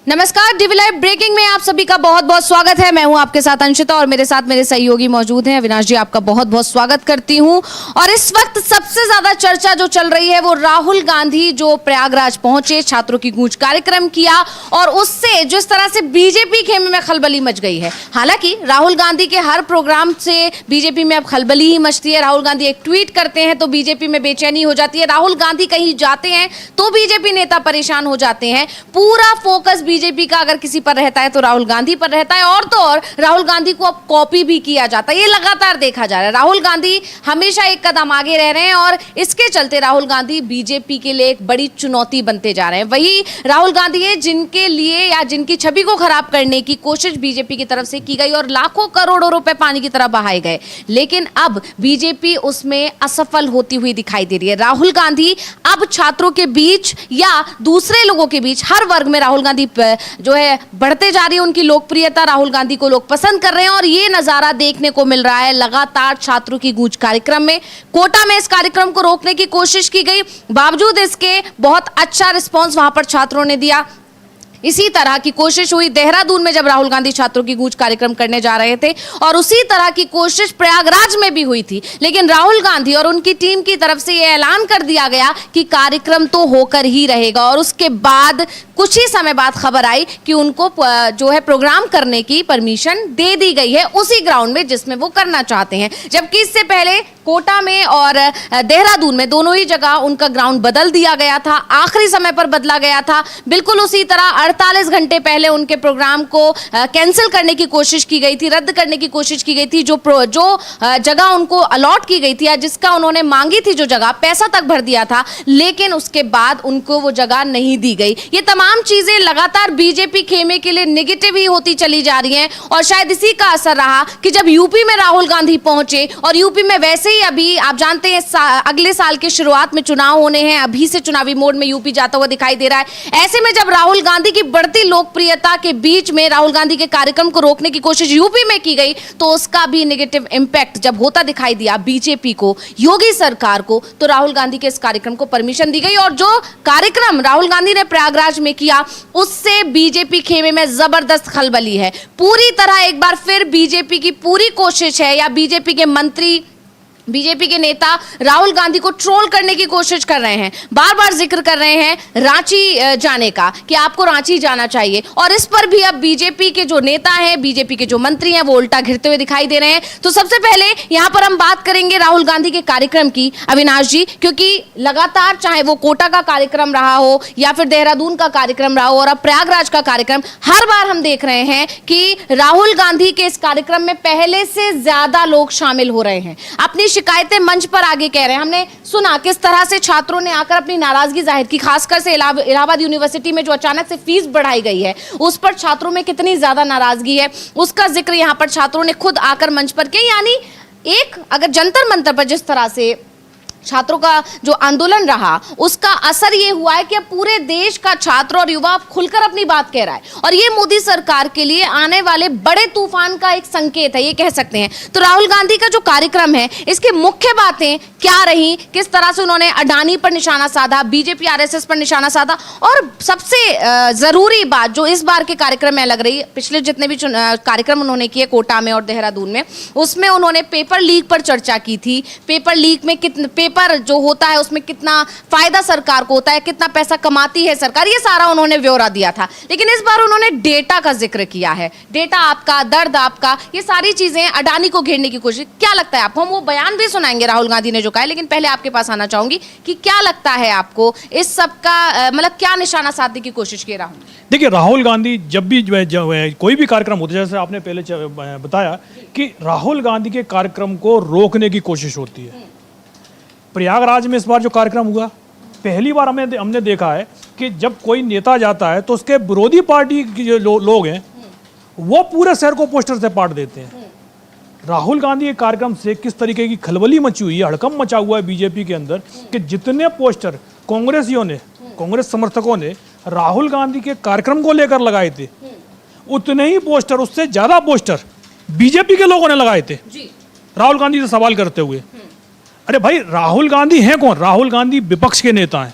नमस्कार, DV live breaking में आप सभी का बहुत बहुत स्वागत है। मैं हूं आपके साथ अंशिता और मेरे साथ मेरे सहयोगी मौजूद हैं। अविनाश जी, आपका बहुत बहुत स्वागत करती हूं। और इस वक्त सबसे ज्यादा चर्चा जो चल रही है वो राहुल गांधी जो प्रयागराज पहुंचे, छात्रों की गूंज कार्यक्रम किया और उससे जिस तरह से बीजेपी खेमे में खलबली मच गई है। हालांकि राहुल गांधी के हर प्रोग्राम से बीजेपी में अब खलबली ही मचती है। राहुल गांधी एक ट्वीट करते हैं तो बीजेपी में बेचैनी हो जाती है। राहुल गांधी कहीं जाते हैं तो बीजेपी नेता परेशान हो जाते हैं। पूरा फोकस बीजेपी का अगर किसी पर रहता है तो राहुल गांधी पर रहता है। और तो और राहुल गांधी को अब कॉपी भी किया जाता है। ये लगातार देखा जा रहा है। राहुल गांधी हमेशा एक कदम आगे रह रहे हैं और इसके चलते राहुल गांधी बीजेपी के लिए एक बड़ी चुनौती बनते जा रहे हैं। वही राहुल गांधी है जिनके लिए या जिनकी छवि को खराब करने की कोशिश बीजेपी की तरफ से की गई और लाखों करोड़ों रुपए पानी की तरह बहाए गए, लेकिन अब बीजेपी उसमें असफल होती हुई दिखाई दे रही है। राहुल गांधी अब छात्रों के बीच या दूसरे लोगों के बीच हर वर्ग में राहुल गांधी जो है बढ़ते जा रही है। उनकी लोकप्रियता, राहुल गांधी को लोग पसंद कर रहे हैं और ये नजारा देखने को मिल रहा है लगातार छात्रों की गूंज कार्यक्रम में। कोटा में इस कार्यक्रम को रोकने की कोशिश की गई, बावजूद इसके बहुत अच्छा रिस्पांस वहां पर छात्रों ने दिया। इसी तरह की कोशिश हुई देहरादून में जब राहुल गांधी छात्रों की गूंज कार्यक्रम करने जा रहे थे और उसी तरह की कोशिश प्रयागराज में भी हुई थी। लेकिन राहुल गांधी और उनकी टीम की तरफ से यह ऐलान कर दिया गया कि कार्यक्रम तो होकर ही रहेगा और उसके बाद कुछ ही समय बाद खबर आई कि उनको जो है प्रोग्राम करने की परमिशन दे दी गई है उसी ग्राउंड में जिसमें वो करना चाहते हैं। जबकि इससे पहले कोटा में और देहरादून में दोनों ही जगह उनका ग्राउंड बदल दिया गया था, आखिरी समय पर बदला गया था। बिल्कुल उसी तरह 48 घंटे पहले उनके प्रोग्राम को कैंसिल करने की कोशिश की गई थी, रद्द करने की कोशिश की गई थी। जो जगह उनको अलॉट की गई थी या जिसका उन्होंने मांगी थी जो जगह, पैसा तक भर दिया था, लेकिन उसके बाद उनको वो जगह नहीं दी गई। ये तमाम चीजें लगातार बीजेपी खेमे के लिए नेगेटिव ही होती चली जा रही हैं और शायद इसी का असर रहा कि जब यूपी में राहुल गांधी पहुंचे और यूपी में वैसे ही अभी आप जानते हैं अगले साल के शुरुआत में चुनाव होने हैं, अभी से चुनावी मोड में यूपी जाता हुआ दिखाई दे रहा है। ऐसे में जब राहुल गांधी की बढ़ती लोकप्रियता के बीच में राहुल गांधी के कार्यक्रम को रोकने की कोशिश यूपी में की गई तो उसका भी नेगेटिव इंपैक्ट जब होता दिखाई दिया बीजेपी को, योगी सरकार को, तो राहुल गांधी के इस कार्यक्रम को परमिशन दी गई और जो कार्यक्रम राहुल गांधी ने प्रयागराज में किया उससे बीजेपी खेमे में जबरदस्त खलबली है। पूरी तरह एक बार फिर बीजेपी की पूरी कोशिश है या बीजेपी के मंत्री, बीजेपी के नेता राहुल गांधी को ट्रोल करने की कोशिश कर रहे हैं। बार बार जिक्र कर रहे हैं रांची जाने का कि आपको रांची जाना चाहिए और इस पर भी अब बीजेपी के जो नेता हैं, बीजेपी के जो मंत्री हैं, वो उल्टा घिरते हुए दिखाई दे रहे हैं। तो सबसे पहले यहां पर हम बात करेंगे राहुल गांधी के कार्यक्रम की, अविनाश जी, क्योंकि लगातार चाहे वो कोटा का कार्यक्रम रहा हो या फिर देहरादून का कार्यक्रम रहा हो और अब प्रयागराज का कार्यक्रम, हर बार हम देख रहे हैं कि राहुल गांधी के इस कार्यक्रम में पहले से ज्यादा लोग शामिल हो रहे हैं, अपनी शिकायतें मंच पर आगे कह रहे हैं। हमने सुना किस तरह से छात्रों ने आकर अपनी नाराजगी जाहिर की, खासकर से इलाहाबाद यूनिवर्सिटी में जो अचानक से फीस बढ़ाई गई है उस पर छात्रों में कितनी ज्यादा नाराजगी है, उसका जिक्र यहां पर छात्रों ने खुद आकर मंच पर किया। यानी एक अगर जंतर मंतर पर जिस तरह से छात्रों का जो आंदोलन रहा उसका असर ये हुआ है कि अब पूरे देश का छात्र और युवा खुलकर अपनी बात कह रहा है और ये मोदी सरकार के लिए आने वाले बड़े तूफान का एक संकेत है, ये कह सकते हैं। तो राहुल गांधी का जो कार्यक्रम है इसकी मुख्य बातें क्या रही, किस तरह से उन्होंने अडानी पर निशाना साधा, बीजेपी आरएसएस पर निशाना साधा और सबसे जरूरी बात जो इस बार के कार्यक्रम में लग रही है, पिछले जितने भी कार्यक्रम उन्होंने किए कोटा में और देहरादून में, उसमें उन्होंने पेपर लीक पर चर्चा की थी। पेपर लीक में पेपर जो होता है उसमें कितना फायदा सरकार को होता है, कितना पैसा कमाती है सरकार, ये सारा उन्होंने ब्यौरा दिया था। लेकिन इस बार उन्होंने डेटा का जिक्र किया है, डेटा आपका, दर्द आपका, ये सारी चीजें अडानी को घेरने की कोशिश। क्या लगता है आपको? हम वो बयान भी सुनाएंगे राहुल गांधी ने जो कहा है, लेकिन पहले आपके पास आना चाहूंगी कि क्या लगता है आपको इस सब का मतलब क्या निशाना साधने की कोशिश की राहुल? देखिए, राहुल गांधी जब भी कोई भी कार्यक्रम होता है, जैसे आपने पहले बताया कि राहुल गांधी के कार्यक्रम को रोकने की कोशिश होती है। प्रयागराज में इस बार जो कार्यक्रम हुआ, पहली बार हमने देखा है कि जब कोई नेता जाता है तो उसके विरोधी पार्टी के जो लोग हैं वो पूरे शहर को पोस्टर से पाट देते हैं। राहुल गांधी के कार्यक्रम से किस तरीके की खलबली मची हुई है, हड़कंप मचा हुआ है बीजेपी के अंदर कि जितने पोस्टर कांग्रेसियों ने, कांग्रेस समर्थकों ने राहुल गांधी के कार्यक्रम को लेकर लगाए थे, उतने ही पोस्टर, उससे ज्यादा पोस्टर बीजेपी के लोगों ने लगाए थे राहुल गांधी से सवाल करते हुए। अरे भाई, राहुल गांधी हैं कौन? राहुल गांधी विपक्ष के नेता हैं।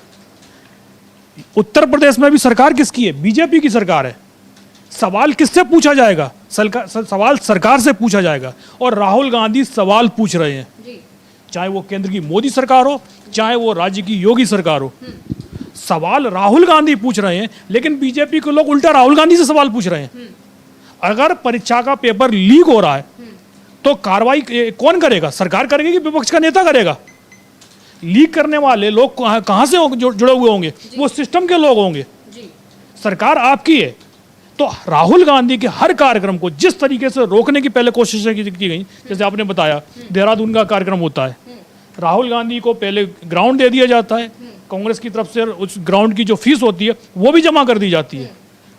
उत्तर प्रदेश में भी सरकार किसकी है? बीजेपी की सरकार है। सवाल किससे पूछा जाएगा? सवाल सरकार से पूछा जाएगा। और राहुल गांधी सवाल पूछ रहे हैं, चाहे वो केंद्र की मोदी सरकार हो, चाहे वो राज्य की योगी सरकार हो। सवाल राहुल गांधी पूछ रहे हैं, लेकिन बीजेपी के लोग उल्टा राहुल गांधी से सवाल पूछ रहे हैं। अगर परीक्षा का पेपर लीक हो रहा है तो कार्रवाई कौन करेगा? सरकार करेगी कि विपक्ष का नेता करेगा? लीक करने वाले लोग कहां से जुड़े हुए होंगे? वो सिस्टम के लोग होंगे। सरकार आपकी है। तो राहुल गांधी के हर कार्यक्रम को जिस तरीके से रोकने की पहले कोशिशें की गई, जैसे आपने बताया देहरादून का कार्यक्रम होता है, राहुल गांधी को पहले ग्राउंड दे दिया जाता है, कांग्रेस की तरफ से उस ग्राउंड की जो फीस होती है वो भी जमा कर दी जाती है,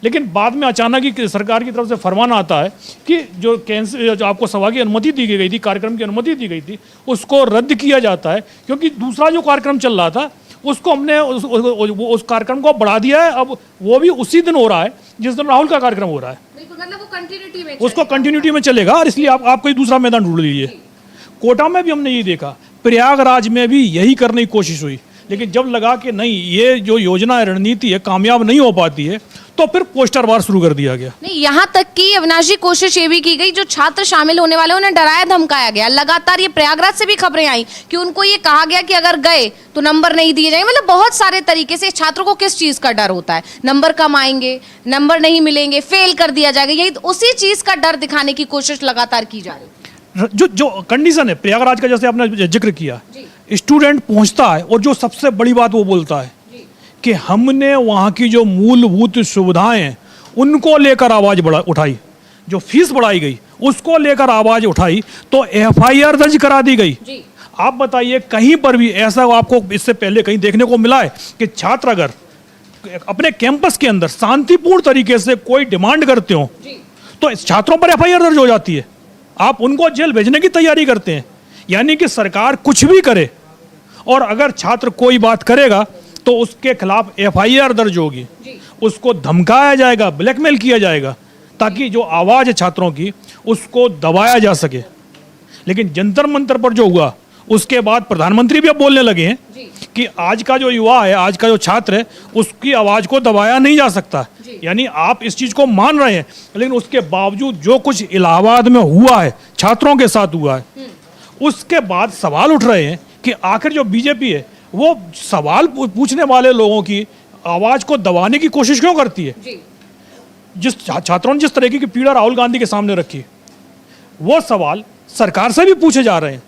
लेकिन बाद में अचानक ही सरकार की तरफ से फरमान आता है कि जो कैंसिल, जो आपको सभा की अनुमति दी गई थी, कार्यक्रम की अनुमति दी गई थी, उसको रद्द किया जाता है, क्योंकि दूसरा जो कार्यक्रम चल रहा था उसको हमने उस कार्यक्रम को बढ़ा दिया है। अब वो भी उसी दिन हो रहा है जिस दिन राहुल का कार्यक्रम हो रहा है। मतलब वो कंटिन्यूटी में उसको कंटिन्यूटी में चलेगा, और इसलिए आप कोई दूसरा मैदान ढूंढ लीजिए। कोटा में भी हमने ये देखा, प्रयागराज में भी यही करने की कोशिश हुई, लेकिन जब लगा कि नहीं, ये जो योजना है, रणनीति है, कामयाब नहीं हो पाती है, तो फिर पोस्टर वार शुरू कर दिया गया। नहीं, यहाँ तक कि अविनाश जी कोशिश ये भी की गई, जो छात्र शामिल होने वाले उन्हें डराया धमकाया गया। लगातार ये प्रयागराज से भी खबरें आई कि उनको ये कहा गया कि अगर गए तो नंबर नहीं दिए जाएंगे। मतलब बहुत सारे तरीके से छात्रों को किस चीज का डर होता है? नंबर कम आएंगे, नंबर नहीं मिलेंगे, फेल कर दिया जाएगा। यही उसी चीज का डर दिखाने की कोशिश लगातार की जा रही है। जो कंडीशन है प्रयागराज का, जैसे आपने जिक्र किया, स्टूडेंट पहुंचता है और जो सबसे बड़ी बात वो बोलता है कि हमने वहाँ की जो मूलभूत सुविधाएं हैं उनको लेकर आवाज उठाई, जो फीस बढ़ाई गई उसको लेकर आवाज उठाई, तो एफआईआर दर्ज करा दी गई। आप बताइए, कहीं पर भी ऐसा आपको इससे पहले कहीं देखने को मिला है कि छात्र अगर अपने कैंपस के अंदर शांतिपूर्ण तरीके से कोई डिमांड करते हो तो छात्रों पर एफआईआर दर्ज हो जाती है, आप उनको जेल भेजने की तैयारी करते हैं? यानी कि सरकार कुछ भी करे, और अगर छात्र कोई बात करेगा तो उसके खिलाफ एफआईआर दर्ज होगी, उसको धमकाया जाएगा, ब्लैकमेल किया जाएगा, ताकि जो आवाज है छात्रों की उसको दबाया जा सके। लेकिन जंतर मंतर पर जो हुआ, उसके बाद प्रधानमंत्री भी अब बोलने लगे हैं कि आज का जो युवा है, आज का जो छात्र है, उसकी आवाज को दबाया नहीं जा सकता। यानी आप इस चीज को मान रहे हैं, लेकिन उसके बावजूद जो कुछ इलाहाबाद में हुआ है, छात्रों के साथ हुआ है, उसके बाद सवाल उठ रहे हैं कि आखिर जो बीजेपी है वो सवाल पूछने वाले लोगों की आवाज को दबाने की कोशिश क्यों करती है? जिस छात्रों ने जिस तरीके की पीड़ा राहुल गांधी के सामने रखी, वो सवाल सरकार से भी पूछे जा रहे हैं,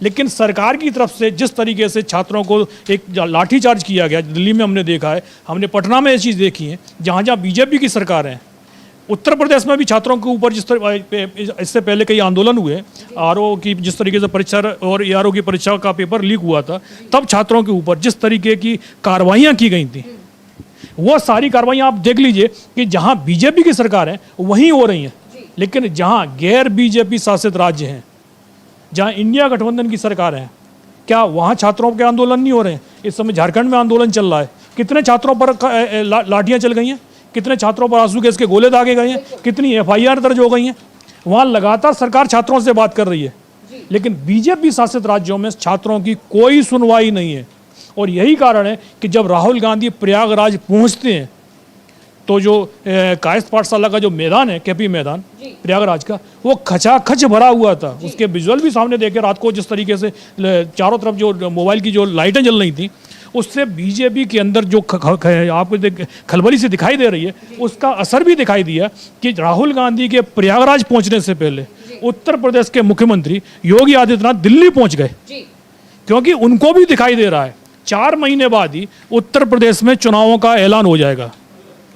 लेकिन सरकार की तरफ से जिस तरीके से छात्रों को एक लाठीचार्ज किया गया, दिल्ली में हमने देखा है, हमने पटना में ये चीज़ देखी है, जहाँ जहाँ बीजेपी की सरकार है। उत्तर प्रदेश में भी छात्रों के ऊपर जिस तरह इससे पहले कई आंदोलन हुए, आरओ की जिस तरीके से परीक्षा और एआरओ की परीक्षा का पेपर लीक हुआ था, तब छात्रों के ऊपर जिस तरीके की कार्रवाइयाँ की गई थी, वो सारी कार्रवाइयाँ आप देख लीजिए कि जहाँ बीजेपी की सरकार है वहीं हो रही हैं, लेकिन जहाँ गैर बीजेपी शासित राज्य हैं, जहाँ इंडिया गठबंधन की सरकार है, क्या वहाँ छात्रों के आंदोलन नहीं हो रहे हैं? इस समय झारखंड में आंदोलन चल रहा है, कितने छात्रों पर लाठियाँ चल गई हैं, कितने छात्रों पर आंसू गैस के गोले दागे गए हैं, कितनी एफआईआर दर्ज हो गई हैं। वहाँ लगातार सरकार छात्रों से बात कर रही है, लेकिन बीजेपी शासित राज्यों में छात्रों की कोई सुनवाई नहीं है। और यही कारण है कि जब राहुल गांधी प्रयागराज पहुँचते हैं तो जो कायस्थ पाठशाला का जो मैदान है, केपी मैदान प्रयागराज का, वो खचाखच भरा हुआ था। उसके विजुअल भी सामने देखे, रात को जिस तरीके से चारों तरफ जो मोबाइल की जो लाइटें जल रही थी, उससे बीजेपी के अंदर जो आपको खलबली से दिखाई दे रही है, उसका असर भी दिखाई दिया कि राहुल गांधी के प्रयागराज पहुंचने से पहले उत्तर प्रदेश के मुख्यमंत्री योगी आदित्यनाथ दिल्ली पहुंच गए, क्योंकि उनको भी दिखाई दे रहा है 4 महीने बाद ही उत्तर प्रदेश में चुनावों का ऐलान हो जाएगा।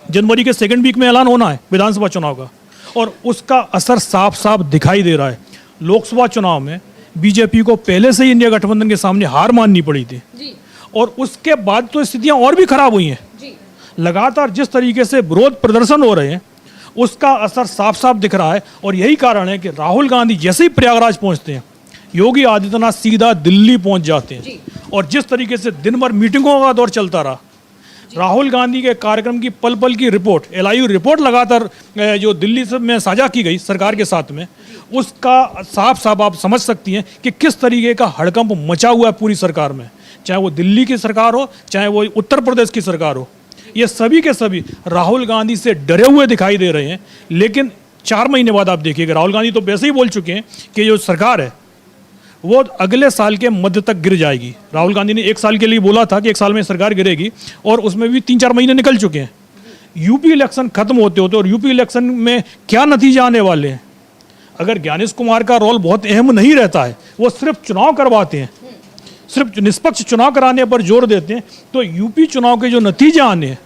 जनवरी के 2nd वीक में ऐलान होना है विधानसभा चुनाव का, और उसका असर साफ साफ दिखाई दे रहा है। लोकसभा चुनाव में बीजेपी को पहले से ही इंडिया गठबंधन के सामने हार माननी पड़ी थी, और उसके बाद तो स्थितियां और भी खराब हुई हैं। लगातार जिस तरीके से विरोध प्रदर्शन हो रहे हैं, उसका असर साफ साफ दिख रहा है। और यही कारण है कि राहुल गांधी जैसे ही प्रयागराज पहुंचते हैं, योगी आदित्यनाथ सीधा दिल्ली पहुंच जाते हैं। और जिस तरीके से दिन भर मीटिंगों का दौर चलता रहा, राहुल गांधी के कार्यक्रम की पल पल की रिपोर्ट, LIU रिपोर्ट लगातार जो दिल्ली से में साझा की गई सरकार के साथ में, उसका साफ साफ आप समझ सकती हैं कि किस तरीके का हड़कंप मचा हुआ है पूरी सरकार में, चाहे वो दिल्ली की सरकार हो, चाहे वो उत्तर प्रदेश की सरकार हो। ये सभी के सभी राहुल गांधी से डरे हुए दिखाई दे रहे हैं। लेकिन 4 महीने बाद आप देखिएगा, राहुल गांधी तो वैसे ही बोल चुके हैं कि जो सरकार है वो अगले साल के मध्य तक गिर जाएगी। राहुल गांधी ने 1 साल के लिए बोला था कि 1 साल में सरकार गिरेगी, और उसमें भी 3-4 महीने निकल चुके हैं। यूपी इलेक्शन खत्म होते होते और यूपी इलेक्शन में क्या नतीजे आने वाले हैं, अगर ज्ञानेश कुमार का रोल बहुत अहम नहीं रहता है, वो सिर्फ चुनाव करवाते हैं, सिर्फ निष्पक्ष चुनाव कराने पर जोर देते हैं, तो यूपी चुनाव के जो नतीजे आने हैं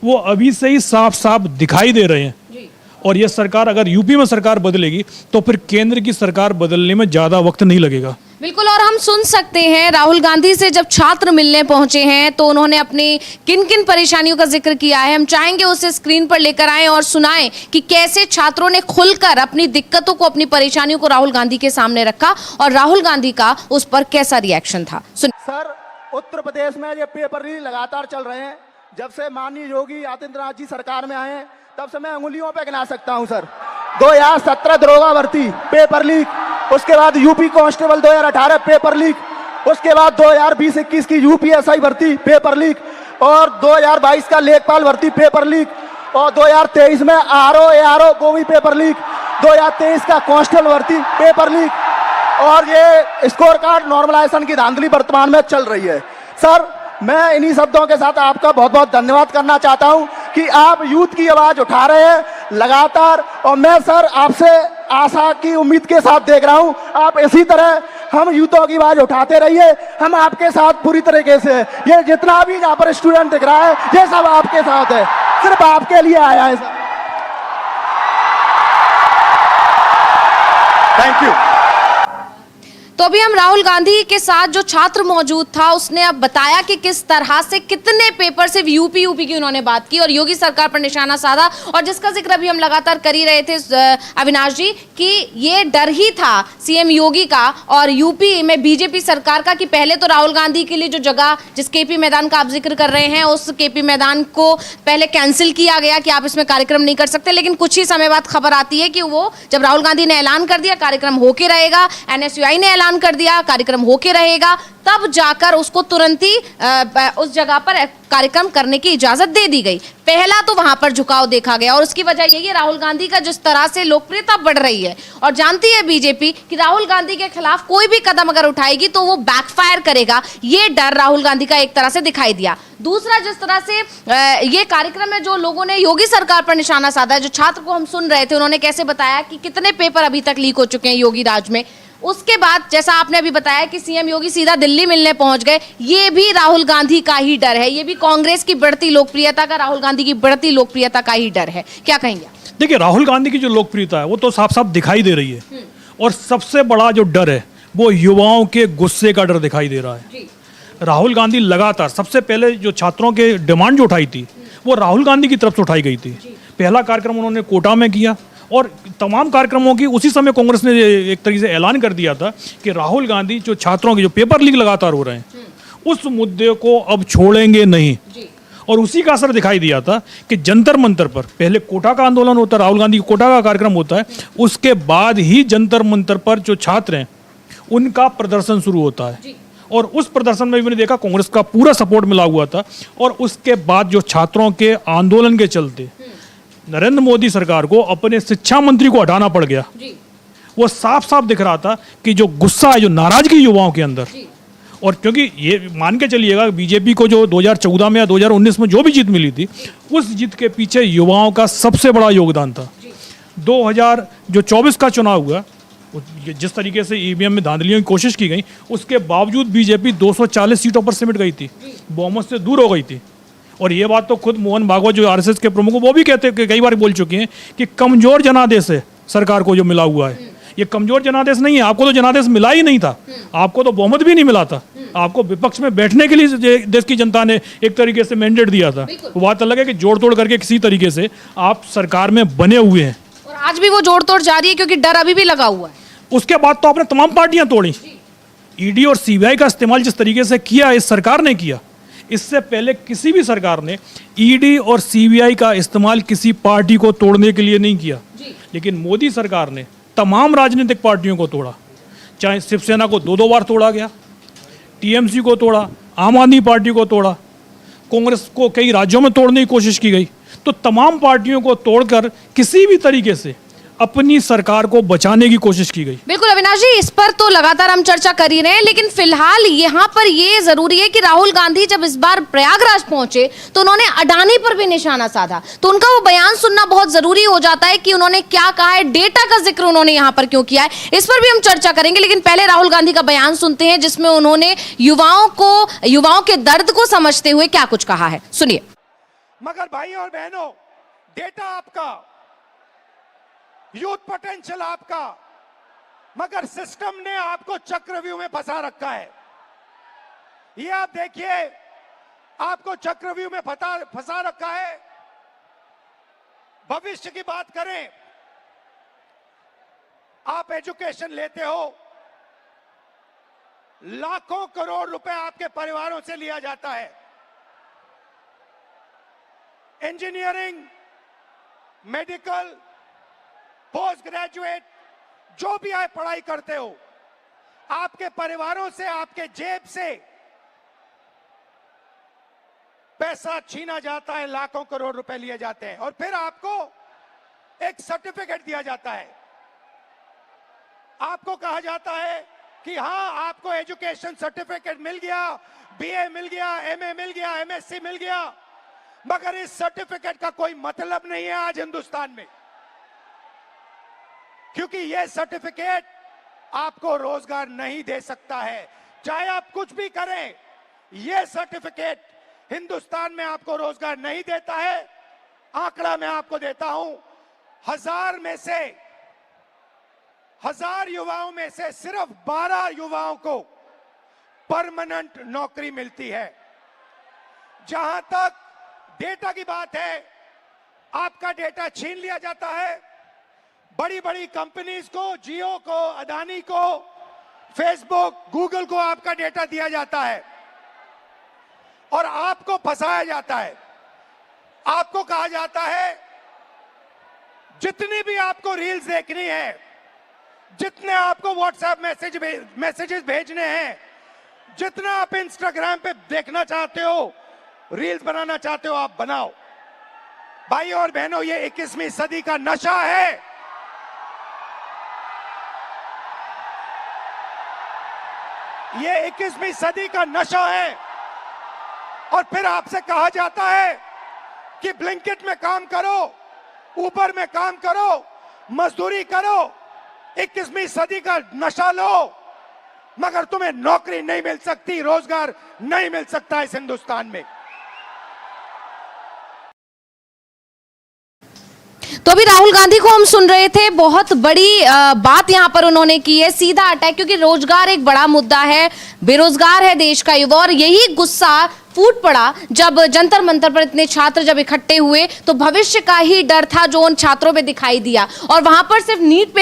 वो अभी से ही साफ साफ दिखाई दे रहे हैं। और ये सरकार, अगर यूपी में सरकार बदलेगी तो फिर केंद्र की सरकार बदलने में ज्यादा वक्त नहीं लगेगा। बिल्कुल। और हम सुन सकते हैं राहुल गांधी से जब छात्र मिलने पहुंचे हैं तो उन्होंने अपनी किन किन परेशानियों का जिक्र किया है। हम चाहेंगे उसे स्क्रीन पर लेकर आएं और सुनाएं कि कैसे छात्रों ने खुलकर अपनी दिक्कतों को, अपनी परेशानियों को राहुल गांधी के सामने रखा और राहुल गांधी का उस पर कैसा रिएक्शन था। सर, उत्तर प्रदेश में ये पेपर लीक लगातार चल रहे हैं। जब से माननीय योगी आदित्यनाथ जी सरकार में आए हैं तब से मैं उंगलियों पे गिना सकता हूं सर। 2017 दरोगा भर्ती पेपर लीक, उसके बाद यूपी कांस्टेबल 2018 पेपर लीक, उसके बाद 2020-21 की यूपीएसआई भर्ती पेपर लीक, और 2022 का लेखपाल भर्ती पेपर लीक, और 2023 में आरओ वो भी पेपर लीक, 2023 का कांस्टेबल भर्ती पेपर लीक, और ये स्कोर कार्ड नॉर्मलाइजेशन की धांधली वर्तमान में चल रही है। सर, मैं इन्हीं शब्दों के साथ आपका बहुत बहुत धन्यवाद करना चाहता हूं कि आप यूथ की आवाज उठा रहे हैं लगातार, और मैं सर आपसे आशा की उम्मीद के साथ देख रहा हूं आप इसी तरह हम यूथों की आवाज उठाते रहिए। हम आपके साथ पूरी तरीके से, ये जितना भी यहाँ पर स्टूडेंट दिख रहा है ये सब आपके साथ है, सिर्फ आपके लिए आया है सर। Thank you. तो अभी हम राहुल गांधी के साथ जो छात्र मौजूद था उसने अब बताया कि किस तरह से कितने पेपर सिर्फ यूपी की उन्होंने बात की और योगी सरकार पर निशाना साधा, और जिसका जिक्र अभी हम लगातार कर ही रहे थे अविनाश जी कि ये डर ही था सीएम योगी का और यूपी में बीजेपी सरकार का कि पहले तो राहुल गांधी के लिए जो जगह, जिस केपी मैदान का आप जिक्र कर रहे हैं, उस केपी मैदान को पहले कैंसिल किया गया कि आप इसमें कार्यक्रम नहीं कर सकते। लेकिन कुछ ही समय बाद खबर आती है कि वो जब राहुल गांधी ने ऐलान कर दिया कार्यक्रम होके रहेगा, एनएसयूआई ने ऐलान कर दिया कार्यक्रम होके रहेगा, तब जाकर उसको तुरंत ही उस जगह पर कार्यक्रम करने की इजाजत दे दी गई। पहला तो वहां पर झुकाव देखा गया और उसकी वजह यही है राहुल गांधी का जिस तरह से लोकप्रियता बढ़ रही है, और जानती है बीजेपी कि राहुल गांधी के खिलाफ कोई भी कदम अगर उठाएगी तो वो बैकफायर करेगा। ये डर राहुल गांधी का एक तरह से दिखाई दिया। दूसरा, जिस तरह से ये कार्यक्रम में जो लोगों ने योगी सरकार पर निशाना साधा है, जो छात्र को हम सुन रहे थे, उन्होंने कैसे बताया कि कितने पेपर अभी तक लीक हो चुके हैं योगी राज में। उसके बाद जैसा आपने अभी बताया कि सीएम योगी सीधा दिल्ली मिलने पहुंच गए, ये भी राहुल गांधी का ही डर है, ये भी कांग्रेस की बढ़ती लोकप्रियता का, राहुल गांधी की बढ़ती लोकप्रियता का ही डर है। क्या कहेंगे? देखिए, राहुल गांधी की जो लोकप्रियता है वो तो साफ साफ दिखाई दे रही है, और सबसे बड़ा जो डर है वो युवाओं के गुस्से का डर दिखाई दे रहा है। राहुल गांधी लगातार, सबसे पहले जो छात्रों के डिमांड जो उठाई थी वो राहुल गांधी की तरफ से उठाई गई थी। पहला कार्यक्रम उन्होंने कोटा में किया, और तमाम कार्यक्रमों की उसी समय कांग्रेस ने एक तरीके से ऐलान कर दिया था कि राहुल गांधी जो छात्रों के जो पेपर लीक लगातार हो रहे हैं उस मुद्दे को अब छोड़ेंगे नहीं। और उसी का असर दिखाई दिया था कि जंतर मंतर पर पहले कोटा का आंदोलन होता है, राहुल गांधी की कोटा का कार्यक्रम होता है, उसके बाद ही जंतर मंतर पर जो छात्र हैं उनका प्रदर्शन शुरू होता है, और उस प्रदर्शन में भी मैंने देखा कांग्रेस का पूरा सपोर्ट मिला हुआ था। और उसके बाद जो छात्रों के आंदोलन के चलते नरेंद्र मोदी सरकार को अपने शिक्षा मंत्री को हटाना पड़ गया। वो साफ साफ दिख रहा था कि जो गुस्सा है, जो नाराजगी युवाओं के अंदर, और क्योंकि ये मान के चलिएगा बीजेपी को जो 2014 में या 2019 में जो भी जीत मिली थी, उस जीत के पीछे युवाओं का सबसे बड़ा योगदान था। 2024 का चुनाव हुआ, जिस तरीके से ईवीएम में धांधलियों की कोशिश की गई, उसके बावजूद बीजेपी 240 सीटों पर सिमट गई थी, बहुमत से दूर हो गई थी। और ये बात तो खुद मोहन भागवत जो आरएसएस के प्रमुख, वो भी कहते हैं, कई बार बोल चुके हैं कि कमजोर जनादेश है सरकार को जो मिला हुआ है। ये कमजोर जनादेश नहीं है, आपको तो जनादेश मिला ही नहीं था, आपको तो बहुमत भी नहीं मिला था, आपको विपक्ष में बैठने के लिए देश की जनता ने एक तरीके से मैंडेट दिया था। वो बात अलग है कि जोड़ तोड़ करके किसी तरीके से आप सरकार में बने हुए हैं, और आज भी वो जोड़ तोड़ जारी है क्योंकि डर अभी भी लगा हुआ है। उसके बाद तो आपने तमाम पार्टियां तोड़ी। ईडी और सीबीआई का इस्तेमाल जिस तरीके से किया इस सरकार ने किया, इससे पहले किसी भी सरकार ने ईडी और सीबीआई का इस्तेमाल किसी पार्टी को तोड़ने के लिए नहीं किया। लेकिन मोदी सरकार ने तमाम राजनीतिक पार्टियों को तोड़ा, चाहे शिवसेना को 2-2 बार तोड़ा गया, टीएमसी को तोड़ा, आम आदमी पार्टी को तोड़ा, कांग्रेस को कई राज्यों में तोड़ने की कोशिश की गई। तो तमाम पार्टियों को तोड़कर किसी भी तरीके से अपनी सरकार को बचाने की कोशिश की गई। बिल्कुल अविनाश जी, इस पर तो लगातार हम चर्चा कर ही रहे हैं, लेकिन फिलहाल यहाँ पर ये जरूरी है कि राहुल गांधी जब इस बार प्रयागराज पहुंचे तो उन्होंने अडानी पर भी निशाना साधा, तो उनका वो बयान सुनना बहुत जरूरी हो जाता है कि उन्होंने क्या कहा है, डेटा का जिक्र उन्होंने यहाँ पर क्यों किया है, इस पर भी हम चर्चा करेंगे। लेकिन पहले राहुल गांधी का बयान सुनते हैं, जिसमें उन्होंने युवाओं के दर्द को समझते हुए क्या कुछ कहा है, सुनिए। मगर भाई और बहनों, डेटा आपका, यूथ पोटेंशियल आपका, मगर सिस्टम ने आपको चक्रव्यूह में फंसा रखा है। ये आप देखिए, आपको चक्रव्यूह में फंसा रखा है। भविष्य की बात करें, आप एजुकेशन लेते हो, लाखों करोड़ रुपए आपके परिवारों से लिया जाता है। इंजीनियरिंग, मेडिकल, पोस्ट ग्रेजुएट, जो भी आप पढ़ाई करते हो, आपके परिवारों से, आपके जेब से पैसा छीना जाता है, लाखों करोड़ रुपए लिए जाते हैं, और फिर आपको एक सर्टिफिकेट दिया जाता है। आपको कहा जाता है कि हाँ, आपको एजुकेशन सर्टिफिकेट मिल गया, बीए मिल गया, एमए मिल गया, एमएससी मिल गया, मगर इस सर्टिफिकेट का कोई मतलब नहीं है आज हिंदुस्तान में, क्योंकि यह सर्टिफिकेट आपको रोजगार नहीं दे सकता है। चाहे आप कुछ भी करें, यह सर्टिफिकेट हिंदुस्तान में आपको रोजगार नहीं देता है। आंकड़ा मैं आपको देता हूं, 1000 युवाओं में से सिर्फ 12 युवाओं को परमानेंट नौकरी मिलती है। जहां तक डेटा की बात है, आपका डेटा छीन लिया जाता है। बड़ी बड़ी कंपनीज को, जियो को, अदानी को, फेसबुक, गूगल को आपका डेटा दिया जाता है और आपको फंसाया जाता है। आपको कहा जाता है जितनी भी आपको रील्स देखनी है, जितने आपको व्हाट्सएप मैसेजेस भेजने हैं, जितना आप इंस्टाग्राम पे देखना चाहते हो, रील्स बनाना चाहते हो, आप बनाओ। भाई और बहनों, ये 21वीं सदी का नशा है। ये 21वीं सदी का नशा है। और फिर आपसे कहा जाता है कि ब्लिंकिट में काम करो, ऊबर में काम करो, मजदूरी करो, 21वीं सदी का नशा लो, मगर तुम्हें नौकरी नहीं मिल सकती, रोजगार नहीं मिल सकता इस हिंदुस्तान में। तो अभी राहुल गांधी को हम सुन रहे थे, बहुत बड़ी बात यहां पर उन्होंने की है, सीधा अटैक, क्योंकि रोजगार एक बड़ा मुद्दा है, बेरोजगार है देश का युवा, और यही गुस्सा फूट पड़ा जब जंतर मंतर पर इतने छात्र जब इकट्ठे हुए, तो भविष्य का ही डर था जो उन छात्रों पे दिखाई दिया। और वहां पर सिर्फ नीट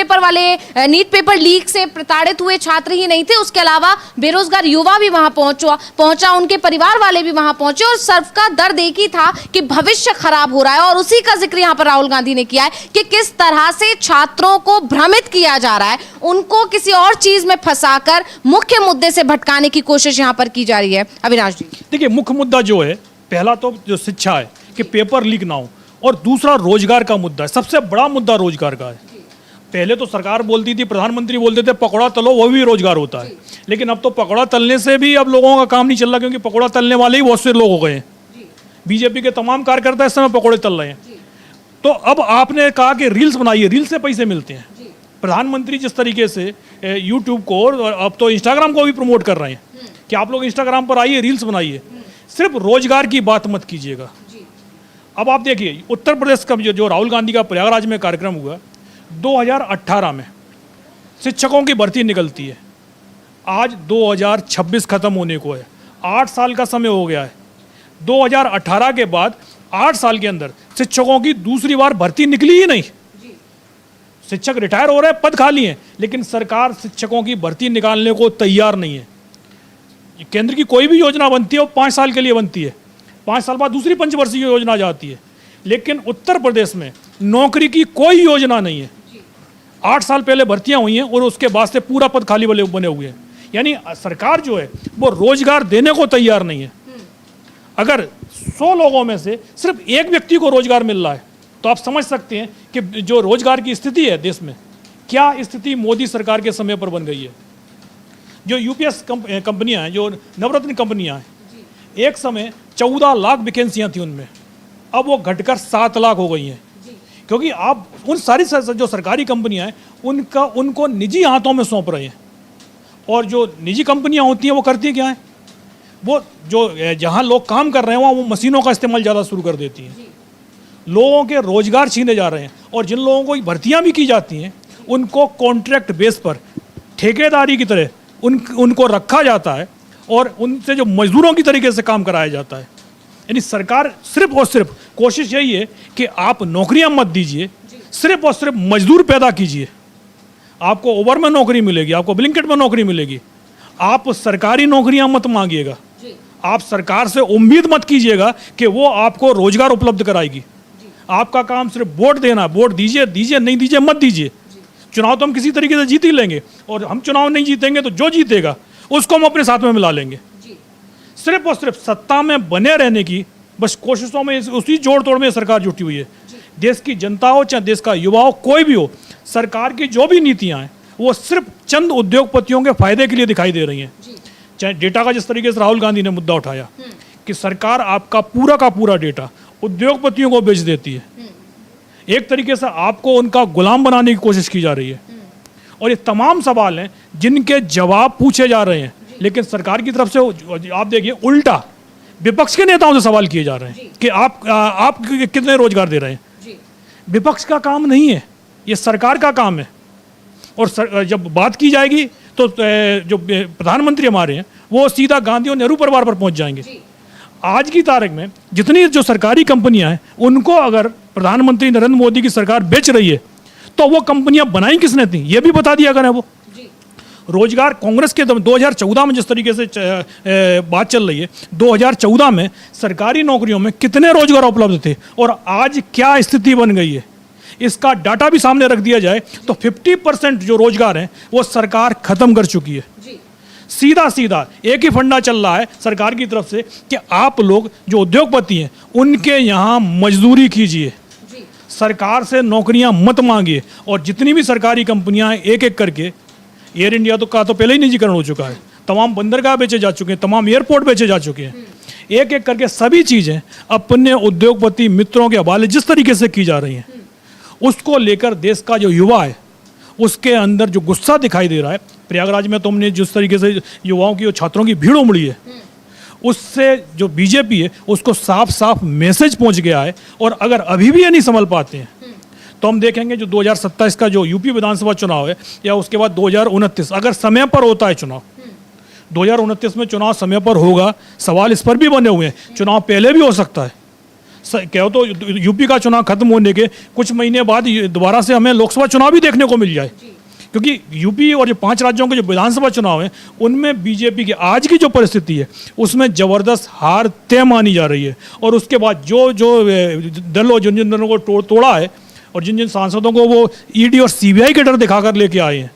पेपर लीक से प्रताड़ित हुए छात्र ही नहीं थे, उसके अलावा बेरोजगार युवा भी वहां पहुंचा, उनके परिवार वाले भी वहां पहुंचे, और सबका दर्द एक ही था कि भविष्य खराब हो रहा है। और उसी का जिक्र यहाँ पर राहुल गांधी ने किया है कि किस तरह से छात्रों को भ्रमित किया जा रहा है, उनको किसी और चीज में फंसाकर मुख्य मुद्दे से भटकाने की कोशिश यहाँ पर की जा रही है। अविनाश जी, देखिए, मुख्य मुद्दा जो है, पहला तो जो शिक्षा है कि पेपर लीक ना हो, और दूसरा रोजगार का मुद्दा है। सबसे बड़ा मुद्दा रोजगार का है। पहले तो सरकार बोलती थी, प्रधानमंत्री बोलते थे पकौड़ा तलो, वो भी रोजगार होता है, लेकिन अब तो पकौड़ा तलने से भी अब लोगों का काम नहीं चल रहा, क्योंकि पकौड़ा तलने वाले ही बहुत से लोग हो गए हैं। बीजेपी के तमाम कार्यकर्ता इस समय पकौड़े तल रहे हैं। तो अब आपने कहा कि रील्स बनाइए, रील्स से पैसे मिलते हैं। प्रधानमंत्री जिस तरीके से यूट्यूब को और अब तो इंस्टाग्राम को भी प्रमोट कर रहे हैं कि आप लोग इंस्टाग्राम पर आइए, रील्स बनाइए, सिर्फ रोजगार की बात मत कीजिएगा। अब आप देखिए, उत्तर प्रदेश का जो राहुल गांधी का प्रयागराज में कार्यक्रम हुआ, 2018 में शिक्षकों की भर्ती निकलती है, आज 2026 खत्म होने को है, 8 साल का समय हो गया है। 2018 के बाद 8 साल के अंदर शिक्षकों की दूसरी बार भर्ती निकली ही नहीं। शिक्षक रिटायर हो रहे हैं, पद खाली हैं, लेकिन सरकार शिक्षकों की भर्ती निकालने को तैयार नहीं है। केंद्र की कोई भी योजना बनती है वो 5 साल के लिए बनती है, 5 साल बाद दूसरी पंचवर्षीय योजना जाती है, लेकिन उत्तर प्रदेश में नौकरी की कोई योजना नहीं है। 8 साल पहले भर्तियां हुई हैं और उसके बाद से पूरा पद खाली बने हुए हैं। यानी सरकार जो है वो रोजगार देने को तैयार नहीं है। अगर 100 लोगों में से सिर्फ एक व्यक्ति को रोजगार मिल रहा है तो आप समझ सकते हैं कि जो रोजगार की स्थिति है देश में, क्या स्थिति मोदी सरकार के समय पर बन गई है। जो यूपीएस कंपनियां हैं, जो नवरत्न कंपनियां हैं, एक समय 14 लाख वैकेंसियां थी उनमें, अब वो घटकर 7 लाख हो गई हैं। क्योंकि आप उन सारी जो सरकारी कंपनियां हैं उनको निजी हाथों में सौंप रहे हैं। और जो निजी कंपनियां होती हैं वो करती क्या है, वो जो जहां लोग काम कर रहे हैं वहाँ वो मशीनों का इस्तेमाल ज़्यादा शुरू कर देती हैं, लोगों के रोजगार छीने जा रहे हैं। और जिन लोगों को भर्तियां भी की जाती हैं उनको कॉन्ट्रैक्ट बेस पर ठेकेदारी की तरह उनको रखा जाता है और उनसे जो मजदूरों की तरीके से काम कराया जाता है। यानी सरकार सिर्फ और सिर्फ कोशिश यही है कि आप नौकरियां मत दीजिए, सिर्फ और सिर्फ मजदूर पैदा कीजिए। आपको ओवर में नौकरी मिलेगी, आपको ब्लिंकेट में नौकरी मिलेगी। आप सरकारी नौकरियां मत मांगिएगा, आप सरकार से उम्मीद मत कीजिएगा कि वो आपको रोजगार उपलब्ध कराएगी। आपका काम सिर्फ वोट देना, वोट दीजिए दीजिए, नहीं दीजिए मत दीजिए। चुनाव तो हम किसी तरीके से जीत ही लेंगे, और हम चुनाव नहीं जीतेंगे तो जो जीतेगा उसको हम अपने साथ में मिला लेंगे। सिर्फ और सिर्फ सत्ता में बने रहने की बस कोशिशों में, उसी जोड़ तोड़ में सरकार जुटी हुई है। देश की जनता हो चाहे देश का युवा हो, कोई भी हो, सरकार की जो भी नीतियां हैं वो सिर्फ चंद उद्योगपतियों के फायदे के लिए दिखाई दे रही हैं। चाहे डेटा का जिस तरीके से राहुल गांधी ने मुद्दा उठाया कि सरकार आपका का पूरा डेटा उद्योगपतियों को बेच देती है, एक तरीके से आपको उनका गुलाम बनाने की कोशिश की जा रही है। और ये तमाम सवाल हैं जिनके जवाब पूछे जा रहे हैं, लेकिन सरकार की तरफ से आप देखिए उल्टा विपक्ष के नेताओं से सवाल किए जा रहे हैं कि आप कितने रोजगार दे रहे हैं। विपक्ष का काम नहीं है, ये सरकार का काम है। और जब बात की जाएगी तो जो प्रधानमंत्री हमारे हैं वो सीधा गांधी और नेहरू परिवार पर पहुंच जाएंगे। आज की तारीख में जितनी जो सरकारी कंपनियां हैं उनको अगर प्रधानमंत्री नरेंद्र मोदी की सरकार बेच रही है तो वो कंपनियां बनाई किसने थी, ये भी बता दिया करें। वो रोजगार कांग्रेस के 2014 में जिस तरीके से बात चल रही है, 2014 में सरकारी नौकरियों में कितने रोजगार उपलब्ध थे और आज क्या स्थिति बन गई है, इसका डाटा भी सामने रख दिया जाए तो 50% जो रोजगार हैं वो सरकार खत्म कर चुकी है। सीधा एक ही फंडा चल रहा है सरकार की तरफ से कि आप लोग जो उद्योगपति हैं उनके यहाँ मजदूरी कीजिए, सरकार से नौकरियां मत मांगिए। और जितनी भी सरकारी कंपनियां हैं एक एक करके, एयर इंडिया तो पहले ही निजीकरण हो चुका है, तमाम बंदरगाह बेचे जा चुके हैं, तमाम एयरपोर्ट बेचे जा चुके हैं, एक एक करके सभी चीज़ें अपने उद्योगपति मित्रों के हवाले जिस तरीके से की जा रही हैं, उसको लेकर देश का जो युवा है उसके अंदर जो गुस्सा दिखाई दे रहा है। प्रयागराज में तो हमने जिस तरीके से युवाओं की और छात्रों की भीड़ उमड़ी है, उससे जो बीजेपी है उसको साफ साफ मैसेज पहुंच गया है। और अगर अभी भी ये नहीं संभल पाते हैं तो हम देखेंगे जो 2027 का जो यूपी विधानसभा चुनाव है या उसके बाद 2029 अगर समय पर होता है चुनाव, 2029 में चुनाव समय पर होगा, सवाल इस पर भी बने हुए हैं, चुनाव पहले भी हो सकता है। क्या हो तो यूपी का चुनाव खत्म होने के कुछ महीने बाद दोबारा से हमें लोकसभा चुनाव भी देखने को मिल जाए, क्योंकि यूपी और जो 5 राज्यों के जो विधानसभा चुनाव हैं उनमें बीजेपी की आज की जो परिस्थिति है उसमें ज़बरदस्त हार तय मानी जा रही है। और उसके बाद जो दलों जिन दलों को तोड़ा है और जिन सांसदों को वो ईडी और सीबीआई के डर दिखाकर लेके आए हैं,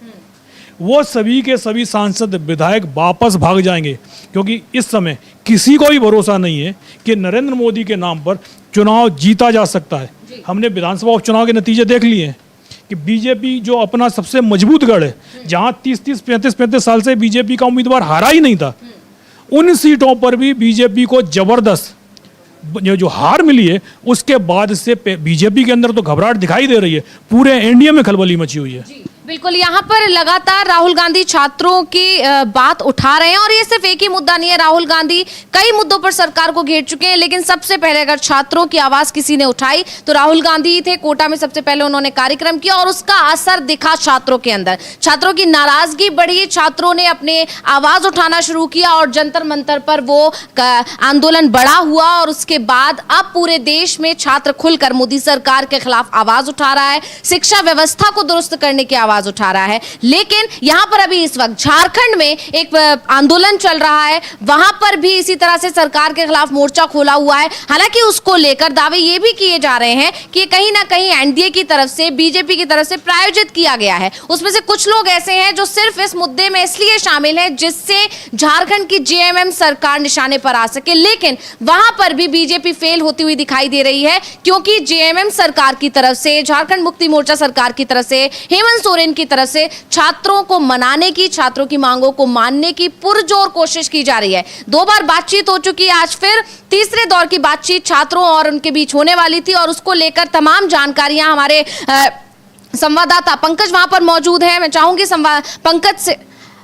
वो सभी के सभी सांसद विधायक वापस भाग जाएंगे, क्योंकि इस समय किसी को भी भरोसा नहीं है कि नरेंद्र मोदी के नाम पर चुनाव जीता जा सकता है। हमने विधानसभा उपचुनाव के नतीजे देख लिए हैं कि बीजेपी जो अपना सबसे मजबूत गढ़ है, जहां 30-30, 35-35 साल से बीजेपी का उम्मीदवार हारा ही नहीं था, उन सीटों पर भी बीजेपी को जबरदस्त जो हार मिली है उसके बाद से बीजेपी के अंदर तो घबराहट दिखाई दे रही है, पूरे एनडीए में खलबली मची हुई है। बिल्कुल, यहाँ पर लगातार राहुल गांधी छात्रों की बात उठा रहे हैं और ये सिर्फ एक ही मुद्दा नहीं है। राहुल गांधी कई मुद्दों पर सरकार को घेर चुके हैं, लेकिन सबसे पहले अगर छात्रों की आवाज किसी ने उठाई तो राहुल गांधी ही थे। कोटा में सबसे पहले उन्होंने कार्यक्रम किया और उसका असर दिखा छात्रों के अंदर। छात्रों की नाराजगी बढ़ी, छात्रों ने अपने आवाज उठाना शुरू किया और जंतर मंतर पर वो आंदोलन बड़ा हुआ। और उसके बाद अब पूरे देश में छात्र खुलकर मोदी सरकार के खिलाफ आवाज उठा रहा है, शिक्षा व्यवस्था को दुरुस्त करने की आवाज आवाज उठा रहा है। लेकिन यहां पर अभी इस वक्त झारखंड में एक आंदोलन चल रहा है, वहां पर भी इसी तरह से सरकार के खिलाफ मोर्चा खोला हुआ है। हालांकि उसको लेकर दावे ये भी किए जा रहे हैं कि कहीं ना कहीं एनडीए की तरफ से, बीजेपी की तरफ से प्रायोजित किया गया है। उसमें से कुछ लोग ऐसे हैं जो सिर्फ इस मुद्दे में इसलिए शामिल हैं जिससे झारखंड की जेएमएम सरकार निशाने पर आ सके। लेकिन वहां पर भी बीजेपी फेल होती हुई दिखाई दे रही है, क्योंकि जेएमएम सरकार की तरफ से, झारखंड मुक्ति मोर्चा सरकार की तरफ से, हेमंत सोरेन की तरफ से छात्रों को मनाने की, छात्रों की मांगों को मानने की पुरजोर कोशिश की जा रही है। 2 बार बातचीत हो चुकी है, आज फिर तीसरे दौर की बातचीत छात्रों और उनके बीच होने वाली थी और उसको लेकर तमाम जानकारियां हमारे संवाददाता पंकज वहां पर मौजूद है। मैं चाहूंगी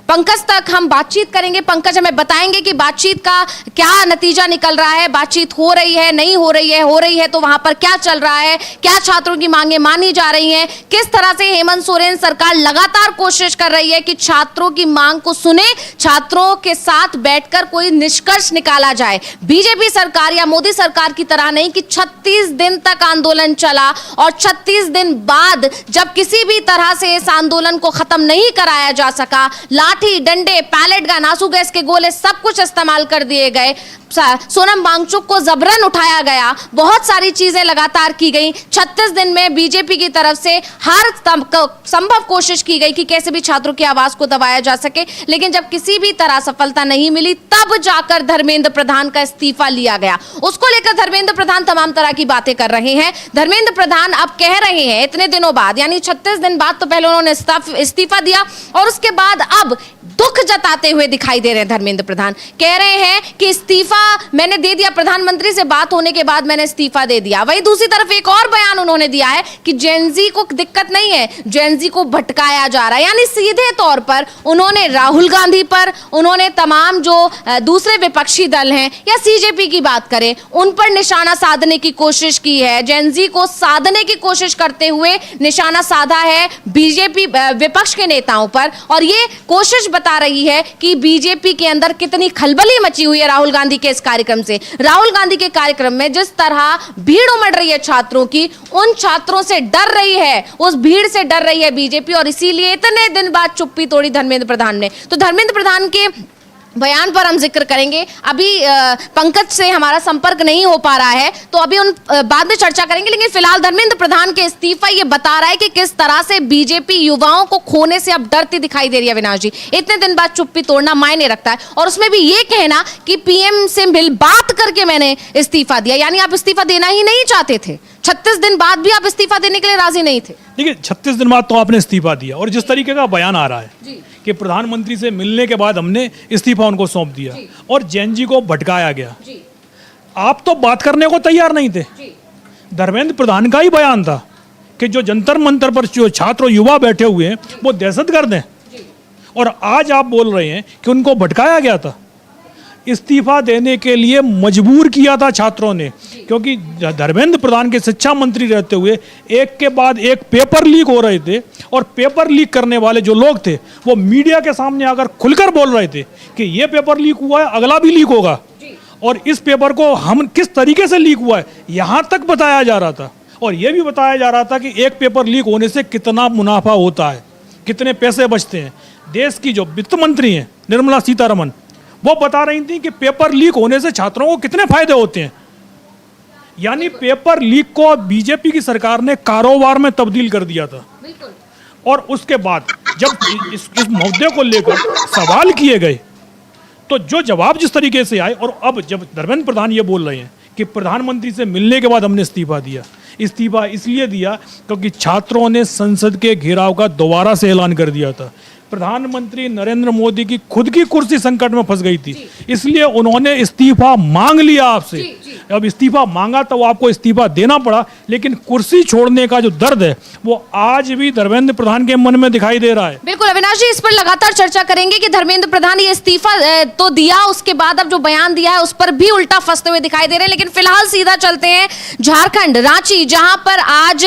पंकज तक हम बातचीत करेंगे। पंकज हमें बताएंगे कि बातचीत का क्या नतीजा निकल रहा है, बातचीत हो रही है, नहीं हो रही है तो वहां पर क्या चल रहा है, क्या छात्रों की मांगे मानी जा रही हैं, किस तरह से हेमंत सोरेन सरकार लगातार कोशिश कर रही है कि छात्रों की मांग को सुने, छात्रों के साथ बैठकर कोई निष्कर्ष निकाला जाए। बीजेपी सरकार या मोदी सरकार की तरह नहीं कि 36 दिन तक आंदोलन चला और 36 दिन बाद जब किसी भी तरह से इस आंदोलन को खत्म नहीं कराया जा सका, लाठी, डंडे, पैलेट गन, आंसू गैस के गोले सब कुछ इस्तेमाल कर दिए गए, सोनम वांगचुक को जबरन उठाया गया, बहुत सारी चीजें लगातार की गई। 36 दिन में बीजेपी की तरफ से हर संभव कोशिश की गई कि कैसे भी छात्रों की आवाज को दबाया जा सके, लेकिन जब किसी भी तरह सफलता नहीं मिली तब जाकर धर्मेंद्र प्रधान का इस्तीफा लिया गया। उसको लेकर धर्मेंद्र प्रधान तमाम तरह की बातें कर रहे हैं। धर्मेंद्र प्रधान अब कह रहे हैं इतने दिनों बाद, यानी 36 दिन बाद, तो पहले उन्होंने इस्तीफा दिया और उसके बाद अब दुख जताते हुए दिखाई दे रहे हैं। धर्मेंद्र प्रधान कह रहे हैं कि इस्तीफा मैंने दे दिया, प्रधानमंत्री से बात होने के बाद मैंने इस्तीफा दे दिया। वहीं दूसरी तरफ एक और बयान उन्होंने दिया है कि जेनजी को दिक्कत नहीं है, जेनजी को भटकाया जा रहा है। यानी सीधे तौर पर उन्होंने राहुल गांधी पर, उन्होंने तमाम जो दूसरे विपक्षी दल हैं या सीजेपी की बात करें, उन पर निशाना साधने की कोशिश की है। जेनजी को साधने की कोशिश करते हुए निशाना साधा है बीजेपी विपक्ष के नेताओं पर, और ये कोशिश बता रही है कि बीजेपी के अंदर कितनी खलबली मची हुई है राहुल गांधी के इस कार्यक्रम से। राहुल गांधी के कार्यक्रम में जिस तरह भीड़ उमड़ रही है छात्रों की, उन छात्रों से डर रही है, उस भीड़ से डर रही है बीजेपी, और इसीलिए इतने दिन बाद चुप्पी तोड़ी धर्मेंद्र प्रधान ने। तो धर्मेंद्र प्रधान के बयान पर हम जिक्र करेंगे। अभी पंकज से हमारा संपर्क नहीं हो पा रहा है, तो अभी उन बाद में चर्चा करेंगे, लेकिन फिलहाल धर्मेंद्र प्रधान के इस्तीफा ये बता रहा है कि किस तरह से बीजेपी युवाओं को खोने से अब डरती दिखाई दे रही है। अविनाश जी, इतने दिन बाद चुप्पी तोड़ना मायने रखता है, और उसमें भी ये कहना कि पीएम से बात करके मैंने इस्तीफा दिया, यानी आप इस्तीफा देना ही नहीं चाहते थे। 36 दिन बाद भी आप इस्तीफा देने के लिए राजी नहीं थे। देखिए, 36 दिन बाद तो आपने इस्तीफा दिया, और जिस तरीके का बयान आ रहा है कि प्रधानमंत्री से मिलने के बाद हमने इस्तीफा उनको सौंप दिया और जेनजी को भटकाया गया, आप तो बात करने को तैयार नहीं थे। धर्मेंद्र प्रधान का ही बयान था कि जो जंतर मंतर पर जो छात्र और युवा बैठे हुए हैं वो दहशतगर्द हैं, और आज आप बोल रहे हैं कि उनको भटकाया गया था। इस्तीफा देने के लिए मजबूर किया था छात्रों ने, क्योंकि धर्मेंद्र प्रधान के शिक्षा मंत्री रहते हुए एक के बाद एक पेपर लीक हो रहे थे, और पेपर लीक करने वाले जो लोग थे वो मीडिया के सामने आकर खुलकर बोल रहे थे कि ये पेपर लीक हुआ है, अगला भी लीक होगा, और इस पेपर को हम किस तरीके से लीक हुआ है यहाँ तक बताया जा रहा था। और ये भी बताया जा रहा था कि एक पेपर लीक होने से कितना मुनाफा होता है, कितने पैसे बचते हैं। देश की जो वित्त मंत्री हैं निर्मला सीतारमण, वो बता रही थी कि पेपर लीक होने से छात्रों को कितने फायदे होते हैं। यानी पेपर लीक को बीजेपी की सरकार ने कारोबार में तब्दील कर दिया था। और उसके बाद जब इस मुद्दे को लेकर सवाल किए गए तो जो जवाब जिस तरीके से आए, और अब जब धर्मेंद्र प्रधान ये बोल रहे हैं कि प्रधानमंत्री से मिलने के बाद हमने इस्तीफा दिया, इस्तीफा इसलिए दिया क्योंकि छात्रों ने संसद के घेराव का दोबारा से ऐलान कर दिया था। प्रधानमंत्री नरेंद्र मोदी की खुद की कुर्सी संकट में फंस गई थी, इसलिए उन्होंने इस्तीफा मांग लिया आपसे। अब इस्तीफा मांगा तो आपको इस्तीफा देना पड़ा, लेकिन कुर्सी छोड़ने का जो दर्द है वो आज भी धर्मेंद्र प्रधान के मन में दिखाई दे रहा है। बिल्कुल अविनाश जी, इस पर लगातार चर्चा करेंगे कि धर्मेंद्र प्रधान ये इस्तीफा तो दिया, उसके बाद अब जो बयान दिया है उस पर भी उल्टा फंसते हुए दिखाई दे रहे हैं। लेकिन फिलहाल सीधा चलते हैं झारखंड, रांची, जहां पर आज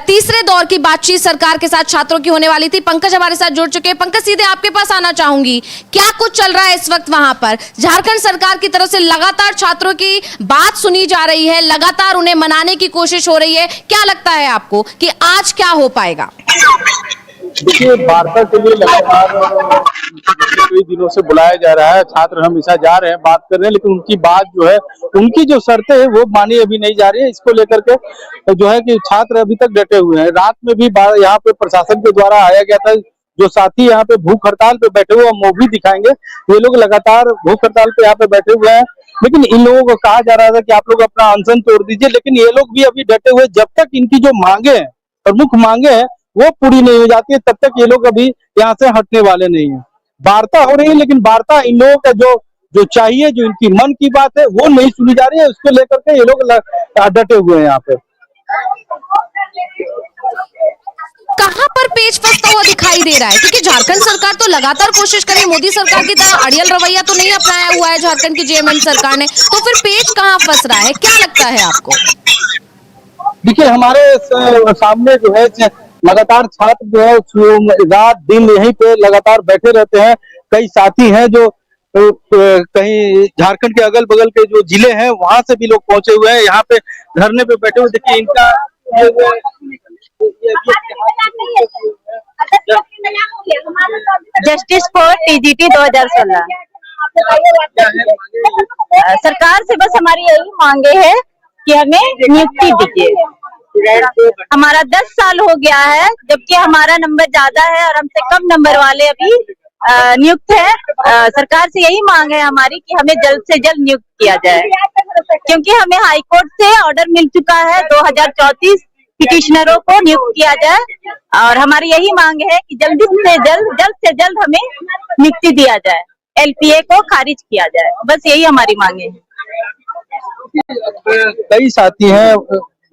तीसरे दौर की बातचीत सरकार के साथ छात्रों की होने वाली थी। पंकज हमारे साथ जुड़ चुके हैं। पंकज, सीधे आपके पास आना चाहूंगी, क्या कुछ चल रहा है इस वक्त वहां पर? झारखंड सरकार की तरफ से लगातार छात्रों की बात सुनी जा रही है, लगातार उन्हें मनाने की कोशिश हो रही है। क्या लगता है आपको कि आज क्या हो पाएगा? देखिए, वार्ता के लिए लगातार कई दिनों से बुलाया जा रहा है। छात्र हमेशा जा रहे हैं, बात कर रहे हैं, लेकिन उनकी बात जो है, उनकी जो शर्तें हैं वो मानी अभी नहीं जा रही है। इसको लेकर के जो है कि छात्र अभी तक डटे हुए हैं। रात में भी यहाँ पे प्रशासन के द्वारा आया गया था। जो साथी यहाँ पे भूख हड़ताल पे बैठे हुए, हम वो भी दिखाएंगे। ये लोग लगातार भूख हड़ताल पे यहाँ पे बैठे हुए हैं, लेकिन इन लोगों को कहा जा रहा था कि आप लोग अपना अनशन तोड़ दीजिए, लेकिन ये लोग भी अभी डटे हुए। जब तक इनकी जो मांगे हैं, प्रमुख मांगे हैं, वो पूरी नहीं हो जाती है, तब तक ये लोग अभी यहाँ से हटने वाले नहीं है। वार्ता हो रही है, लेकिन वार्ता इन लोगों का जो चाहिए, जो इनकी मन की बात है, वो नहीं सुनी जा रही है। उसको लेकर के ये लोग डटे हुए हैं यहाँ पे। कहां पर पेच फंसता हुआ दिखाई दे रहा है? क्योंकि झारखंड सरकार तो लगातार कोशिश कर रही है, मोदी सरकार की तरह अड़ियल रवैया तो नहीं अपनाया हुआ है झारखंड की जेएमएम सरकार ने, तो फिर पेच कहां फंस रहा है, क्या लगता है आपको? देखिए, हमारे सामने जो है लगातार छात्र जो है रात दिन यहीं पे लगातार बैठे रहते हैं। कई साथी हैं जो कहीं झारखंड के अगल बगल के जो जिले हैं वहां से भी लोग पहुंचे हुए हैं, यहाँ पे धरने पे बैठे हुए। देखिए, इनका जस्टिस फॉर टीजीटी 2016 सरकार से बस हमारी यही मांगे है कि हमें नियुक्ति दीजिए। हमारा 10 साल हो गया है, जबकि हमारा नंबर ज्यादा है और हमसे कम नंबर वाले अभी नियुक्त है। सरकार से यही मांग है हमारी कि हमें जल्द से जल्द नियुक्त किया जाए, क्योंकि हमें हाई कोर्ट से ऑर्डर मिल चुका है 2034 पिटिशनरों को नियुक्त किया जाए, और हमारी यही मांग है कि जल्द से जल्द हमें नियुक्ति दिया जाए, एलपीए को खारिज किया जाए। बस यही हमारी मांगे है। कई साथी हैं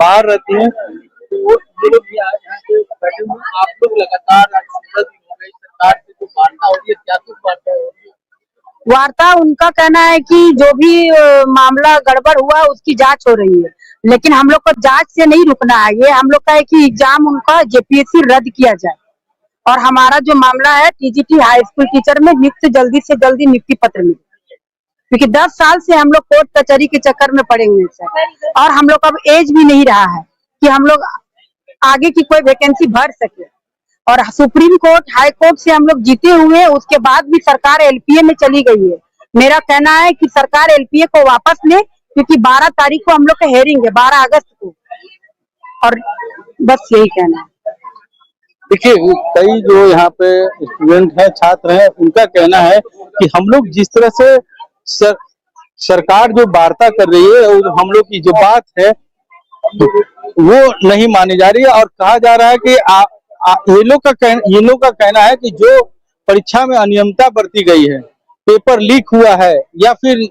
बाहर रहते हैं, वो लोग भी आज यहाँ पे बैठे हुए हैं। आप लोग लगातार सरकार से जो वार्ता हो रही है, क्या कुछ वार्ता हो रही है? वार्ता उनका कहना है कि जो भी मामला गड़बड़ हुआ उसकी जांच हो रही है, लेकिन हम लोग को जांच से नहीं रुकना है। ये हम लोग का है कि एग्जाम उनका जेपीएससी रद्द किया जाए, और हमारा जो मामला है टीजीटी हाई स्कूल टीचर में नियुक्त जल्दी से जल्दी नियुक्ति पत्र मिले, क्योंकि 10 साल से हम लोग कोर्ट कचहरी के चक्कर में पड़े हुए हैं, और हम लोग का अब एज भी नहीं रहा है कि हम लोग आगे की कोई वैकेंसी भर सके। और सुप्रीम कोर्ट हाई कोर्ट से हम लोग जीते हुए, उसके बाद भी सरकार एलपीए में चली गई है। मेरा कहना है कि सरकार एलपीए को वापस ले, क्योंकि 12 तारीख को हम लोग का हेयरिंग है, 12 अगस्त को, और बस यही कहना है। देखिए, कई जो यहाँ पे स्टूडेंट हैं, छात्र हैं, उनका कहना है कि हम लोग जिस तरह से सरकार जो वार्ता कर रही है और हम लोग की जो बात है वो नहीं मानी जा रही है, और कहा जा रहा है कि ये लोग का कहना है कि जो परीक्षा में अनियमितता बरती गई है, पेपर लीक हुआ है, या फिर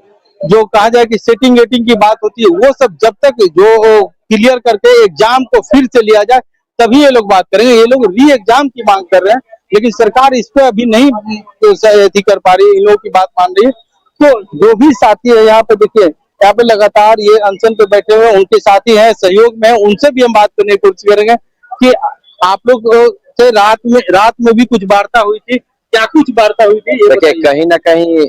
जो कहा जाए कि सेटिंग वेटिंग की बात होती है, वो सब जब तक जो क्लियर करके एग्जाम को फिर से लिया जाए तभी ये लोग बात करेंगे। ये लोग री एग्जाम की मांग कर रहे हैं, लेकिन सरकार इस पे अभी नहीं कर पा रही है, इन लोगों की बात मान रही है। तो जो भी साथी है यहाँ पे, देखिए यहाँ पे लगातार ये अनशन पे बैठे हुए उनके साथी हैं, सहयोग में, उनसे भी हम बात करने की कोशिश करेंगे कि आप लोग से रात में भी कुछ वार्ता हुई थी, क्या कुछ वार्ता हुई थी? देखिए, कहीं ना कहीं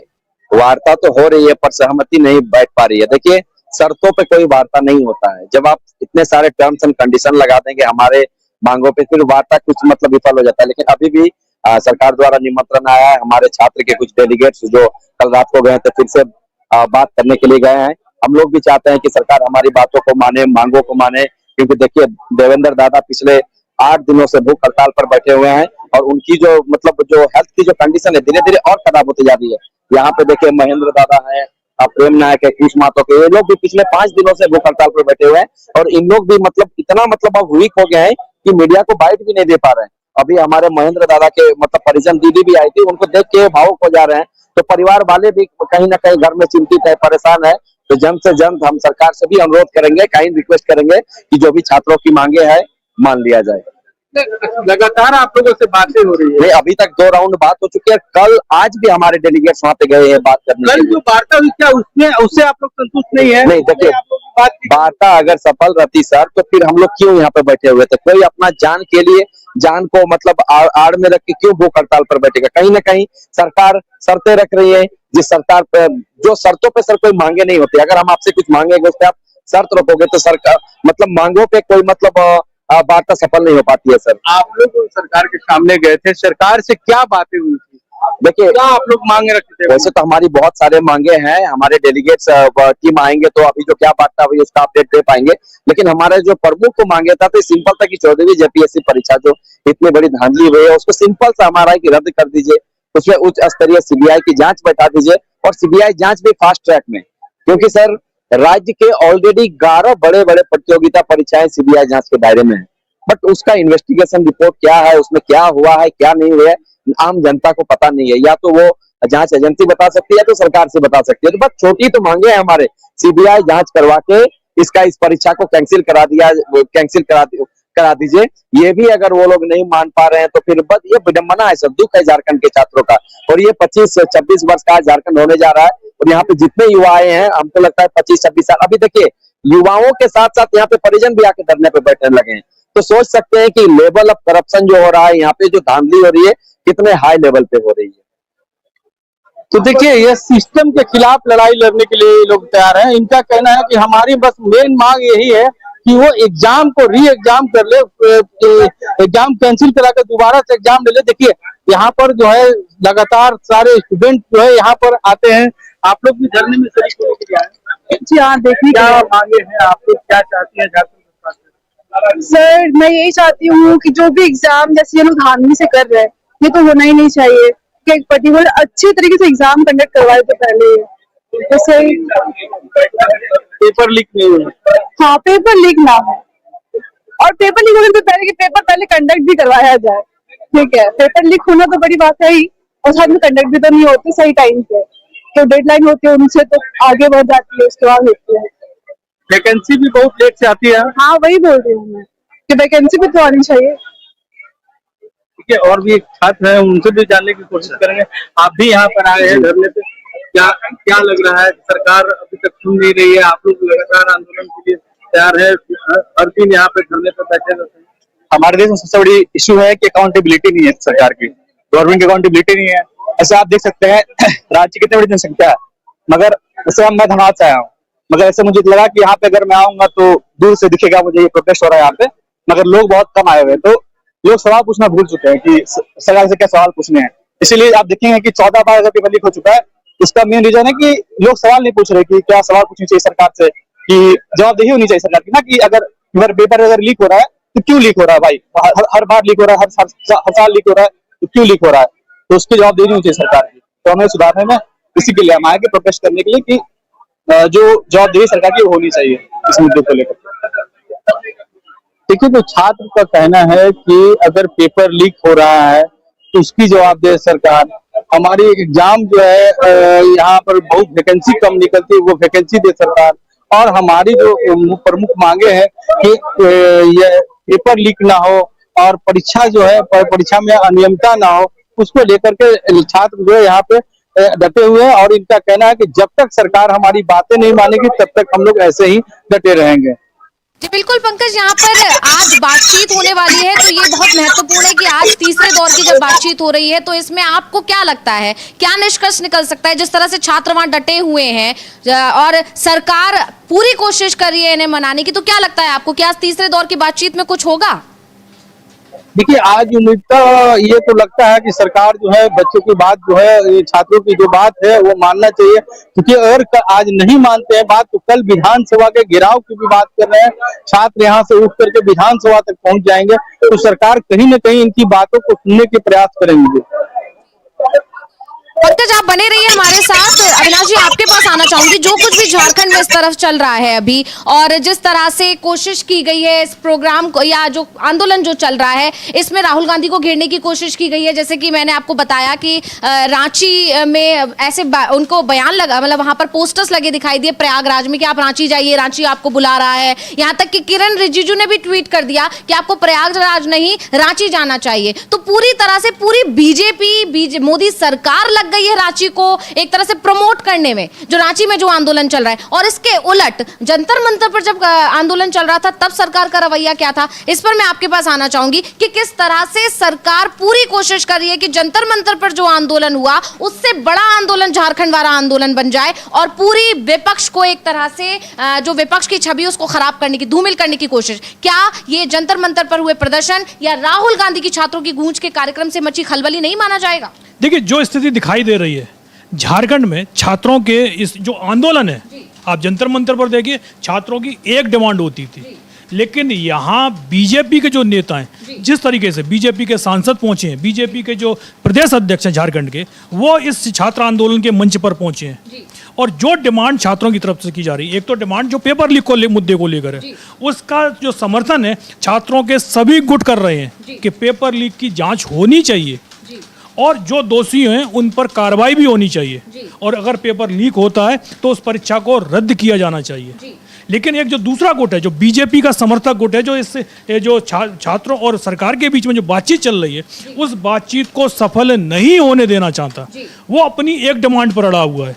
वार्ता तो हो रही है, पर सहमति नहीं बैठ पा रही है। देखिए, शर्तों पे कोई वार्ता नहीं होता है। जब आप इतने सारे टर्म्स एंड कंडीशन लगा देंगे हमारे मांगों पे, फिर वार्ता कुछ मतलब विफल हो जाता है। लेकिन अभी भी सरकार द्वारा निमंत्रण आया है। हमारे छात्र के कुछ डेलीगेट्स जो कल रात को गए थे, फिर से बात करने के लिए गए हैं। हम लोग भी चाहते हैं कि सरकार हमारी बातों को माने, मांगों को माने, क्योंकि देखिए, देवेंद्र दादा पिछले 8 दिनों से भूख हड़ताल पर बैठे हुए हैं, और उनकी जो हेल्थ की जो कंडीशन है धीरे धीरे और खराब होती जा रही है। यहाँ पे देखिए, महेंद्र दादा है, प्रेम नायक है, कुश मातो के, ये लोग भी पिछले 5 दिनों से भूख हड़ताल पर बैठे हुए हैं, और इन लोग भी इतना अब वीक हो गए हैं कि मीडिया को बाइट भी नहीं दे पा रहे हैं। अभी हमारे महेंद्र दादा के परिजन दीदी भी आई थी, उनको देख के भावुक हो जा रहे हैं। तो परिवार वाले भी कहीं ना कहीं घर में चिंतित है, परेशान है। तो जल्द से जल्द हम सरकार से भी अनुरोध करेंगे, काइंड रिक्वेस्ट करेंगे कि जो भी छात्रों की मांगे है मान लिया जाए। लगातार आप लोगों से बातें हो रही है? अभी तक 2 राउंड बात हो चुकी है। कल आज भी हमारे डेलीगेट्स वहाँ पे गए हैं बात करने के लिए। जो वार्ता हुई, क्या उससे आप लोग संतुष्ट नहीं है? नहीं, देखिए, वार्ता अगर सफल रहती सर, तो फिर हम लोग क्यों यहाँ पे बैठे हुए थे? कोई अपना जान के लिए, जान को आड़ में रख के क्यों भूख हड़ताल पर बैठेगा? कहीं ना कहीं सरकार शर्तें रख रही है, जिस सरकार पे जो शर्तों पे सर कोई मांगे नहीं होती। अगर हम आपसे कुछ मांगेंगे, उस पर आप शर्त रखोगे तो सरकार मांगों पे कोई वार्ता सफल नहीं हो पाती है सर। आप लोग सरकार के सामने गए थे, सरकार से क्या बातें हुई थी? देखिए, क्या आप लोग मांगे रखते थे? वैसे तो हमारी बहुत सारे मांगे हैं, हमारे डेलीगेट्स टीम आएंगे तो अभी जो क्या वार्ता हुई उसका अपडेट दे पाएंगे, लेकिन हमारे जो प्रमुख को मांगे था तो सिंपल था कि 14वीं जेपीएससी परीक्षा जो इतनी बड़ी धांधली हुई है उसको सिंपल सा हमारा है कि रद्द कर दीजिए, उसमें उच्च स्तरीय सीबीआई की जांच बैठा दीजिए और सीबीआई जांच भी फास्ट ट्रैक में, क्योंकि सर राज्य के ऑलरेडी 11 बड़े बड़े प्रतियोगिता परीक्षाएं सीबीआई जांच के दायरे में है, बट उसका इन्वेस्टिगेशन रिपोर्ट क्या है, उसमें क्या हुआ है क्या नहीं हुआ है आम जनता को पता नहीं है। या तो वो जांच एजेंसी बता सकती है तो सरकार से बता सकती है। तो बस छोटी तो मांगे हैं हमारे, सीबीआई जांच करवा के इस परीक्षा को कैंसिल करा दीजिए। ये भी अगर वो लोग नहीं मान पा रहे हैं तो फिर बस ये विडंबना है, सब दुख है झारखंड के छात्रों का। और ये 25 से 26 वर्ष का झारखंड होने जा रहा है और यहाँ पे जितने युवा आए हैं हमको लगता है 25-26 साल। अभी देखिए युवाओं के साथ साथ यहाँ पे परिजन भी आके धरने पे बैठने लगे हैं, तो सोच सकते हैं कि लेवल ऑफ करप्शन जो हो रहा है यहाँ पे, जो धांधली हो रही है कितने हाई लेवल पे हो रही है। तो देखिए ये सिस्टम के खिलाफ लड़ाई लड़ने के लिए लोग तैयार हैं। इनका कहना है कि हमारी बस मेन मांग यही है कि वो एग्जाम को री एग्जाम कर ले, एग्जाम कैंसिल करा के दोबारा से एग्जाम ले ले। देखिए यहाँ पर जो है लगातार सारे स्टूडेंट जो है यहाँ पर आते हैं। आप लोग भी धरने में शरीक होने के लिए आए? जी हाँ, देखिए क्या मांगे हैं आप लोग, क्या चाहती हैं झारखंड सरकार से? सर, मैं यही चाहती हूँ कि जो भी एग्जाम जैसे ये लोग धांधली से कर रहे हैं ये तो होना ही नहीं चाहिए, कि एक पर्टिकुलर अच्छे तरीके से एग्जाम कंडक्ट करवाए तो पहले जैसे पेपर लीक नहीं हुए। हाँ, पेपर लीक ना हो, और पेपर लीक होने से पहले कि पेपर पहले कंडक्ट भी करवाया जाए। ठीक है, पेपर लीक होना तो बड़ी बात है ही, और साथ में कंडक्ट भी तो नहीं होते सही टाइम पे, तो डेडलाइन होती है उनसे तो आगे बढ़ जाती है, उसके बाद होती है। वैकेंसी भी बहुत लेट से आती है। हाँ, वही बोल रही हूँ मैं कि वैकेंसी भी तो आनी चाहिए। ठीक है, और भी छात्र हैं उनसे भी जानने की कोशिश करेंगे। आप भी यहाँ पर आए हैं धरने पे, क्या क्या लग रहा है? सरकार अभी तक सुन नहीं रही है, आप लोग लगातार आंदोलन के लिए तैयार है, हर दिन यहाँ पे धरने पे बैठे रहते हैं। हमारे देश में सबसे बड़ी इश्यू है कि अकाउंटेबिलिटी नहीं है सरकार की, गवर्नमेंट की अकाउंटेबिलिटी नहीं है। ऐसे आप देख सकते हैं राज्य कितनी बड़ी जनसंख्या है, मगर जैसे मैं धनबाद से आया हूँ, मगर ऐसे मुझे लगा कि यहाँ पे अगर मैं आऊंगा तो दूर से दिखेगा मुझे ये प्रोटेस्ट हो रहा है यहाँ पे, मगर लोग बहुत कम आए हुए हैं, तो लोग सवाल पूछना भूल चुके हैं कि सरकार से क्या सवाल पूछने हैं। इसीलिए आप देखेंगे कि 14 बार अगर पेपर लीक हो चुका है, इसका मेन रीजन है कि लोग सवाल नहीं पूछ रहे कि क्या सवाल पूछनी चाहिए सरकार से, कि जवाबदेही होनी चाहिए सरकार की ना, कि अगर पेपर अगर लीक हो रहा है तो क्यों लीक हो रहा है भाई, हर बार लीक हो रहा है, हर साल लीक हो रहा है, तो क्यों लीक हो रहा है, तो उसकी जवाबदेही नहीं होनी चाहिए सरकार की। तो हमें सुधारने में इसी के लिए हम आए कि प्रोटेस्ट करने के लिए कि जो जवाबदेही सरकार की होनी चाहिए इस मुद्दे को लेकर। देखिए, तो छात्र का कहना है कि अगर पेपर लीक हो रहा है तो उसकी जवाबदेही सरकार। हमारी एग्जाम जो है यहाँ पर बहुत वैकेंसी कम निकलती है, वो वैकेंसी दे सरकार। और हमारी जो प्रमुख मांगे हैं कि ये पेपर लीक ना हो और परीक्षा जो है परीक्षा में अनियमितता ना हो, उसको लेकर के छात्र जो है यहाँ पे डटे हुए हैं। और इनका कहना है कि जब तक सरकार हमारी बातें नहीं मानेगी तब तक हम लोग ऐसे ही डटे रहेंगे। जी बिल्कुल पंकज, यहाँ पर आज बातचीत होने वाली है तो ये बहुत महत्वपूर्ण है कि आज तीसरे दौर की जब बातचीत हो रही है तो इसमें आपको क्या लगता है, क्या निष्कर्ष निकल सकता है? जिस तरह से छात्र वहां डटे हुए हैं और सरकार पूरी कोशिश कर रही है इन्हें मनाने की, तो क्या लगता है आपको कि आज तीसरे दौर की बातचीत में कुछ होगा? देखिए, आज उम्मीद तो ये तो लगता है कि सरकार जो है बच्चों की बात जो है, छात्रों की जो बात है वो मानना चाहिए, क्योंकि अगर आज नहीं मानते हैं बात तो कल विधानसभा के घेराव की भी बात कर रहे हैं। छात्र यहाँ से उठ करके विधानसभा तक पहुंच जाएंगे, तो सरकार कहीं न कहीं इनकी बातों को सुनने के प्रयास करेंगे। पंकज, आप बने रहिए हमारे साथ। अविनाश जी, आपके पास आना चाहूंगी। जो कुछ भी झारखंड में इस तरफ चल रहा है अभी, और जिस तरह से कोशिश की गई है इस प्रोग्राम को, या जो आंदोलन जो चल रहा है, इसमें राहुल गांधी को घेरने की कोशिश की गई है। जैसे कि मैंने आपको बताया कि रांची में ऐसे उनको बयान लगा, मतलब वहां पर पोस्टर्स लगे दिखाई दिए प्रयागराज में कि आप रांची जाइए, रांची आपको बुला रहा है। यहाँ तक कि किरण रिजिजू ने भी ट्वीट कर दिया कि आपको प्रयागराज नहीं रांची जाना चाहिए। तो पूरी तरह से पूरी बीजेपी मोदी सरकार लग गई है रांची को एक तरह से प्रमोट करने में, जो रांची में जो आंदोलन चल रहा है। और इसके उलट जंतर मंतर पर जब आंदोलन चल रहा था तब सरकार का रवैया क्या था, इस पर मैं आपके पास आना चाहूंगी कि किस तरह से सरकार पूरी कोशिश कर रही है कि जंतर मंतर पर जो आंदोलन हुआ उससे बड़ा आंदोलन झारखंड वाला आंदोलन बन जाए और पूरी विपक्ष को एक तरह से जो विपक्ष की छवि उसको खराब करने की, धूमिल करने की कोशिश। क्या ये जंतर मंतर पर हुए प्रदर्शन या राहुल गांधी की छात्रों की गूंज के कार्यक्रम से मची खलबली नहीं माना जाएगा? देखिए, जो स्थिति दिखाई दे रही है झारखंड में छात्रों के इस जो आंदोलन है, आप जंतर मंतर पर देखिए, छात्रों की एक डिमांड होती थी, लेकिन यहाँ बीजेपी के जो नेता हैं, जिस तरीके से बीजेपी के सांसद पहुंचे हैं, बीजेपी के जो प्रदेश अध्यक्ष हैं झारखंड के, वो इस छात्र आंदोलन के मंच पर पहुंचे हैं और जो डिमांड छात्रों की तरफ से की जा रही है, एक तो डिमांड जो पेपर लीक को मुद्दे को लेकर है, उसका जो समर्थन है छात्रों के सभी गुट कर रहे हैं कि पेपर लीक की जांच होनी चाहिए और जो दोषी हैं उन पर कार्रवाई भी होनी चाहिए और अगर पेपर लीक होता है तो उस परीक्षा को रद्द किया जाना चाहिए। लेकिन एक जो दूसरा गुट है, जो बीजेपी का समर्थक गुट है, जो इससे जो छात्रों और सरकार के बीच में जो बातचीत चल रही है उस बातचीत को सफल नहीं होने देना चाहता, वो अपनी एक डिमांड पर अड़ा हुआ है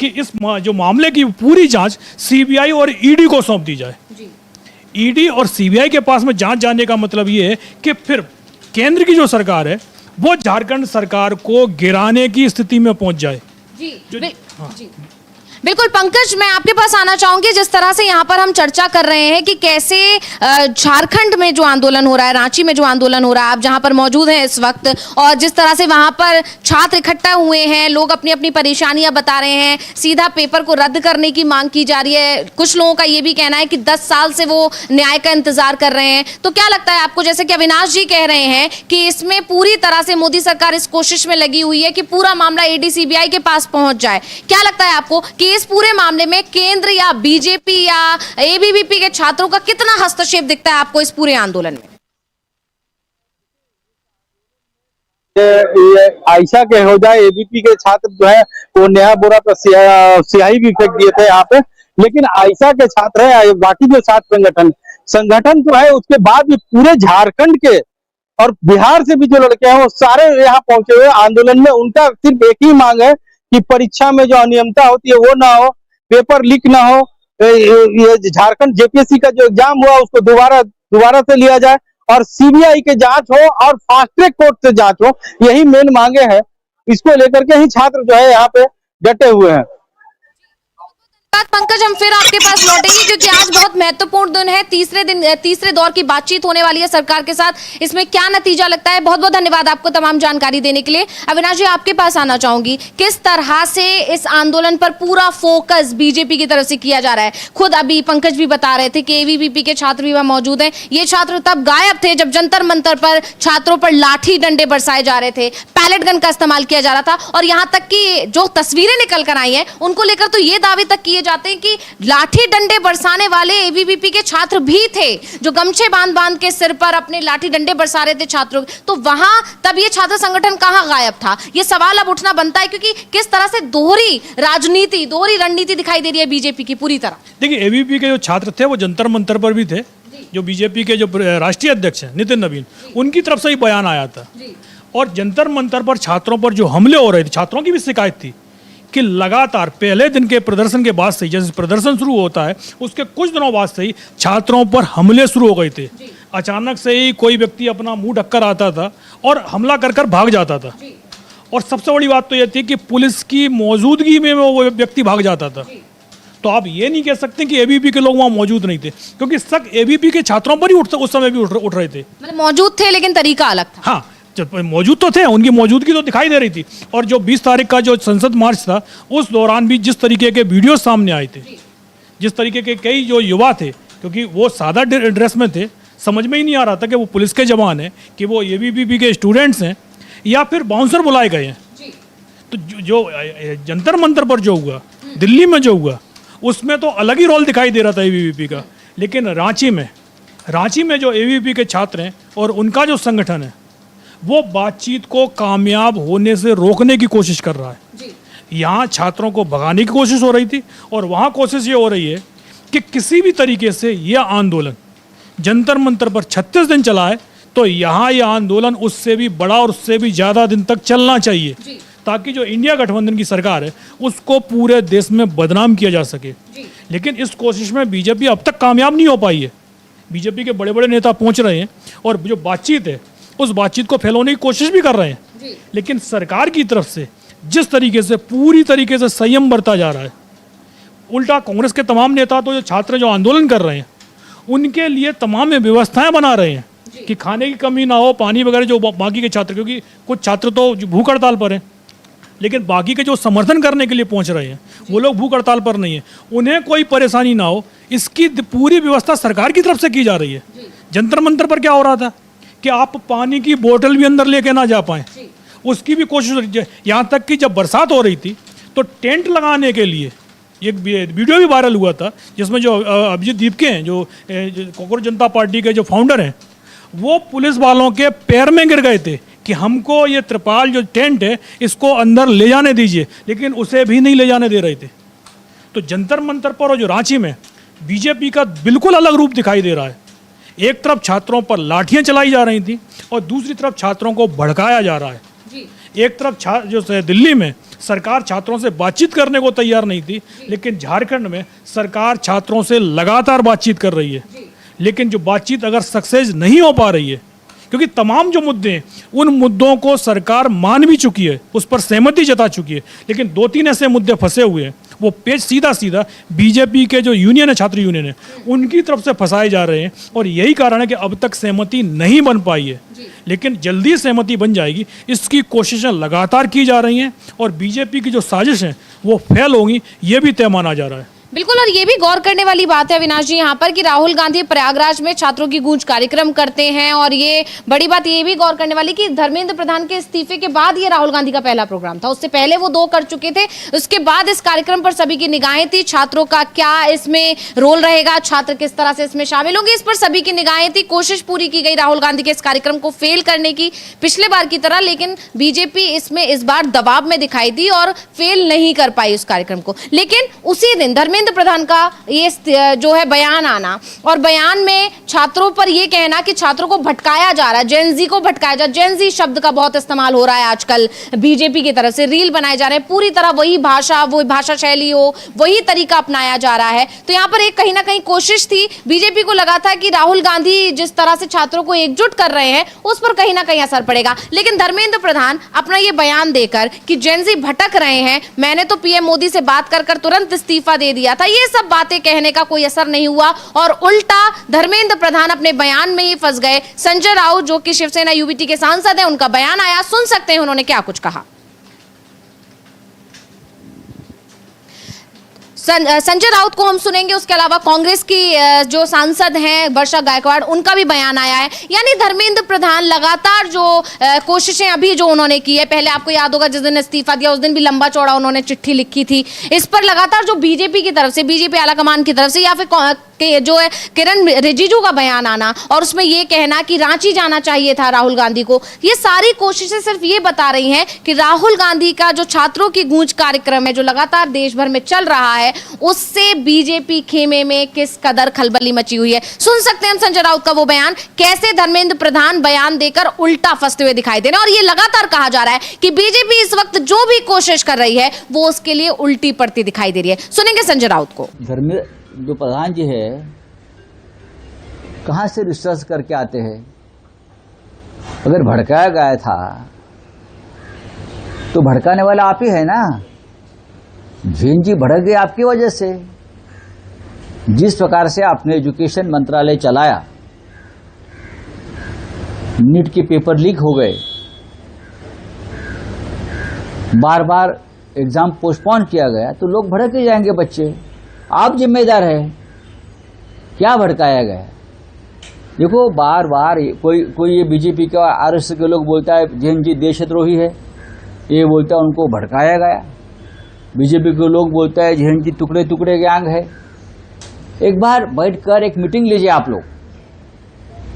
कि इस जो मामले की पूरी जांच सीबीआई और ईडी को सौंप दी जाए। ईडी और सीबीआई के पास में जांच जाने का मतलब ये है कि फिर केंद्र की जो सरकार है वो झारखंड सरकार को गिराने की स्थिति में पहुंच जाए। जी बिल्कुल पंकज, मैं आपके पास आना चाहूंगी। जिस तरह से यहाँ पर हम चर्चा कर रहे हैं कि कैसे झारखंड में जो आंदोलन हो रहा है, रांची में जो आंदोलन हो रहा है, आप जहाँ पर मौजूद हैं इस वक्त, और जिस तरह से वहाँ पर छात्र इकट्ठा हुए हैं, लोग अपनी अपनी परेशानियां बता रहे हैं, सीधा पेपर को रद्द करने की मांग की जा रही है। कुछ लोगों का ये भी कहना है कि 10 साल से वो न्याय का इंतजार कर रहे हैं। तो क्या लगता है आपको, जैसे कि अविनाश जी कह रहे हैं कि इसमें पूरी तरह से मोदी सरकार इस कोशिश में लगी हुई है कि पूरा मामला ईडी सीबीआई के पास पहुंच जाए, क्या लगता है आपको कि इस पूरे मामले में केंद्र या बीजेपी या एबीवीपी के छात्रों का कितना हस्तक्षेप दिखता है आपको इस पूरे आंदोलन में? ये आयशा के हो जाए, एबीपी के छात्र जो है वो नया बोरा पर स्याही भी फेंक दिए थे यहाँ पे, लेकिन आयशा के छात्र है, बाकी जो छात्र संगठन जो है उसके बाद भी पूरे झारखंड के और बिहार से भी जो लड़के हैं वो सारे यहाँ पहुंचे हुए आंदोलन में। उनका सिर्फ एक ही मांग है कि परीक्षा में जो अनियमितता होती है वो ना हो, पेपर लीक ना हो, ये झारखंड जेपीएससी का जो एग्जाम हुआ उसको दोबारा से लिया जाए और सीबीआई के जांच हो और फास्ट ट्रैक कोर्ट से जांच हो। यही मेन मांगे हैं, इसको लेकर के ही छात्र जो है यहाँ पे डटे हुए हैं। पंकज, हम फिर आपके पास लौटेंगे क्योंकि आज बहुत महत्वपूर्ण दिन है, तीसरे दौर की बातचीत होने वाली है सरकार के साथ। इसमें क्या नतीजा लगता है? बहुत बहुत धन्यवाद आपको तमाम जानकारी देने के लिए। अविनाश जी, आपके पास आना चाहूंगी, किस तरह से इस आंदोलन पर पूरा फोकस बीजेपी की तरफ से किया जा रहा है? खुद अभी पंकज भी बता रहे थे कि एबीवीपी के छात्र भी वहां मौजूद हैं। ये छात्र तब गायब थे जब जंतर मंतर पर छात्रों पर लाठी डंडे बरसाए जा रहे थे, पैलेट गन का इस्तेमाल किया जा रहा था और यहां तक कि जो तस्वीरें निकल कर आई हैं उनको लेकर तो ये दावे तक किए जाते हैं कि लाठी डंडे बरसाने वाले एबीवीपी के छात्र भी थे, जो गमछे बांध के सिर पर अपने लाठी डंडे बरसा रहे थे छात्रों। तो वहां तब ये छात्र संगठन कहां गायब था? ये सवाल अब उठना बनता है क्योंकि किस तरह से दोहरी रणनीति दिखाई दे रही है बीजेपी की पूरी तरह। देखिए, एबीवीपी के जो छात्र थे वो जंतर मंतर पर भी थे, जो बीजेपी के जो राष्ट्रीय अध्यक्ष हैं नितिन नवीन, उनकी तरफ से ही बयान आया था और जंतर मंतर पर छात्रों पर जो हमले हो रहे थे, छात्रों की भी शिकायत थी कि लगातार पहले दिन के प्रदर्शन के बाद से ही, जैसे प्रदर्शन शुरू होता है उसके कुछ दिनों बाद से ही छात्रों पर हमले शुरू हो गए थे। अचानक से ही कोई व्यक्ति अपना मुंह ढककर आता था और हमला कर भाग जाता था और सबसे बड़ी बात तो यह थी कि पुलिस की मौजूदगी में वो व्यक्ति भाग जाता था। तो आप ये नहीं कह सकते कि एबीवीपी के लोग वहाँ मौजूद नहीं थे, क्योंकि शक एबीवीपी के छात्रों पर ही उस समय भी उठ रहे थे। मतलब मौजूद थे लेकिन तरीका अलग था। हाँ, मौजूद तो थे, उनकी मौजूदगी तो दिखाई दे रही थी। और जो 20 तारीख का जो संसद मार्च था उस दौरान भी जिस तरीके के वीडियो सामने आए थे, जिस तरीके के कई जो युवा थे, क्योंकि वो सादा ड्रेस में थे, समझ में ही नहीं आ रहा था कि वो पुलिस के जवान हैं कि वो एबीवीपी के स्टूडेंट्स हैं या फिर बाउंसर बुलाए गए हैं। तो जो जंतर मंतर पर जो हुआ, दिल्ली में जो हुआ, उसमें तो अलग ही रोल दिखाई दे रहा था एबीवीपी का। लेकिन रांची में जो एबीवीपी के छात्र हैं और उनका जो संगठन है वो बातचीत को कामयाब होने से रोकने की कोशिश कर रहा है। यहाँ छात्रों को भगाने की कोशिश हो रही थी और वहाँ कोशिश ये हो रही है कि किसी भी तरीके से यह आंदोलन जंतर मंतर पर 36 दिन चला है तो यहाँ यह आंदोलन उससे भी बड़ा और उससे भी ज़्यादा दिन तक चलना चाहिए, ताकि जो इंडिया गठबंधन की सरकार है उसको पूरे देश में बदनाम किया जा सके। लेकिन इस कोशिश में बीजेपी अब तक कामयाब नहीं हो पाई है। बीजेपी के बड़े बड़े नेता पहुंच रहे हैं और जो बातचीत है उस बातचीत को फैलाने की कोशिश भी कर रहे हैं, लेकिन सरकार की तरफ से जिस तरीके से पूरी तरीके से संयम बरता जा रहा है, उल्टा कांग्रेस के तमाम नेता तो जो छात्र जो आंदोलन कर रहे हैं उनके लिए तमाम व्यवस्थाएं बना रहे हैं कि खाने की कमी ना हो, पानी वगैरह, जो बाकी के छात्र, क्योंकि कुछ छात्र तो भूख हड़ताल पर हैं, लेकिन बाकी के जो समर्थन करने के लिए पहुंच रहे हैं वो लोग भूख हड़ताल पर नहीं है, उन्हें कोई परेशानी ना हो इसकी पूरी व्यवस्था सरकार की तरफ से की जा रही है। जंतर मंतर पर क्या हो रहा था कि आप पानी की बोतल भी अंदर लेके ना जा पाएं, उसकी भी कोशिश, यहाँ तक कि जब बरसात हो रही थी तो टेंट लगाने के लिए एक वीडियो भी वायरल हुआ था जिसमें जो अभिजीत दीपके हैं, जो कांग्रेस जनता पार्टी के जो फाउंडर हैं, वो पुलिस वालों के पैर में गिर गए थे कि हमको ये त्रिपाल जो टेंट है इसको अंदर ले जाने दीजिए, लेकिन उसे भी नहीं ले जाने दे रहे थे। तो जंतर मंतर पर और जो रांची में बीजेपी का बिल्कुल अलग रूप दिखाई दे रहा है। एक तरफ छात्रों पर लाठियां चलाई जा रही थी और दूसरी तरफ छात्रों को भड़काया जा रहा है। एक तरफ जो दिल्ली में सरकार छात्रों से बातचीत करने को तैयार नहीं थी, लेकिन झारखंड में सरकार छात्रों से लगातार बातचीत कर रही है। लेकिन जो बातचीत अगर सक्सेस नहीं हो पा रही है, क्योंकि तमाम जो मुद्दे हैं उन मुद्दों को सरकार मान भी चुकी है, उस पर सहमति जता चुकी है, लेकिन 2-3 ऐसे मुद्दे फंसे हुए हैं, वो पेज सीधा सीधा बीजेपी के जो यूनियन है, छात्र यूनियन है, उनकी तरफ से फंसाए जा रहे हैं और यही कारण है कि अब तक सहमति नहीं बन पाई है। लेकिन जल्दी सहमति बन जाएगी, इसकी कोशिशें लगातार की जा रही हैं और बीजेपी की जो साजिश है वो फेल होंगी, ये भी तय माना जा रहा है। बिल्कुल, और ये भी गौर करने वाली बात है अविनाश जी यहाँ पर कि राहुल गांधी प्रयागराज में छात्रों की गूंज कार्यक्रम करते हैं, और ये बड़ी बात ये भी गौर करने वाली कि धर्मेंद्र प्रधान के इस्तीफे के बाद ये राहुल गांधी का पहला प्रोग्राम था। उससे पहले वो 2 कर चुके थे। उसके बाद इस कार्यक्रम पर सभी की निगाहें थी, छात्रों का क्या इसमें रोल रहेगा, छात्र किस तरह से इसमें शामिल होंगे, इस पर सभी की निगाहें थी। कोशिश पूरी की गई राहुल गांधी के इस कार्यक्रम को फेल करने की पिछले बार की तरह, लेकिन बीजेपी इसमें इस बार दबाव में दिखाई दी और फेल नहीं कर पाई उस कार्यक्रम को। लेकिन उसी दिन धर्मेंद्र प्रधान का ये जो है बयान आना, और बयान में छात्रों पर ये कहना कि छात्रों को भटकाया जा रहा है, जेनजी को भटकाया जा रहा है। जेनजी शब्द का बहुत इस्तेमाल हो रहा है आजकल बीजेपी की तरफ से, रील बनाए जा रहे हैं, पूरी तरह वही भाषा, वो भाषा शैली हो, वही तरीका अपनाया जा रहा है। तो यहाँ पर एक कहीं ना कहीं कोशिश थी, बीजेपी को लगा था कि राहुल गांधी जिस तरह से छात्रों को एकजुट कर रहे हैं उस पर कहीं ना कहीं असर पड़ेगा। लेकिन धर्मेंद्र प्रधान अपना ये बयान देकर कि जेनजी भटक रहे हैं, मैंने तो पीएम मोदी से बात कर तुरंत इस्तीफा दे दिया था, ये सब बातें कहने का कोई असर नहीं हुआ और उल्टा धर्मेंद्र प्रधान अपने बयान में ही फंस गए। संजय राउत जो कि शिवसेना यूबीटी के सांसद हैं, उनका बयान आया, सुन सकते हैं उन्होंने क्या कुछ कहा। संजय राउत को हम सुनेंगे, उसके अलावा कांग्रेस की जो सांसद हैं वर्षा गायकवाड़, उनका भी बयान आया है। यानी धर्मेंद्र प्रधान लगातार जो कोशिशें अभी जो उन्होंने की है, पहले आपको याद होगा जिस दिन इस्तीफा दिया उस दिन भी लंबा चौड़ा उन्होंने चिट्ठी लिखी थी, इस पर लगातार जो बीजेपी की तरफ से, बीजेपी आलाकमान की तरफ से या फिर जो है किरण रिजिजू का बयान आना और उसमें यह कहना कि रांची जाना चाहिए था राहुल गांधी को, ये सारी कोशिशें सिर्फ ये बता रही हैं कि राहुल गांधी का जो छात्रों की गूंज कार्यक्रम है जो लगातार देश भर में चल रहा है, उससे बीजेपी खेमे में किस कदर खलबली मची हुई है। सुन सकते हैं संजय राउत का वो बयान, कैसे धर्मेंद्र प्रधान बयान देकर उल्टा फंसते हुए दिखाई दे रहे हैं। और ये लगातार कहा जा रहा है कि बीजेपी इस वक्त जो भी कोशिश कर रही है वो उसके लिए उल्टी पड़ती दिखाई दे रही है। सुनेंगे संजय राउत को। धर्मेंद्र जो प्रधान जी है कहां से रिसर्च करके आते हैं? अगर भड़काया गया था तो भड़काने वाला आप ही है ना। जैन जी भड़क गए आपकी वजह से। जिस प्रकार से आपने एजुकेशन मंत्रालय चलाया, नीट के पेपर लीक हो गए, बार बार एग्जाम पोस्टपोन किया गया, तो लोग भड़क के जाएंगे बच्चे। आप जिम्मेदार है, क्या भड़काया गया? देखो बार बार कोई ये बीजेपी का आरएसएस के लोग बोलता है जैन जी देशद्रोही है, ये बोलता है उनको भड़काया गया। बीजेपी के लोग बोलता है जैन जी टुकड़े टुकड़े गैंग है। एक बार बैठकर एक मीटिंग लीजिए आप लोग,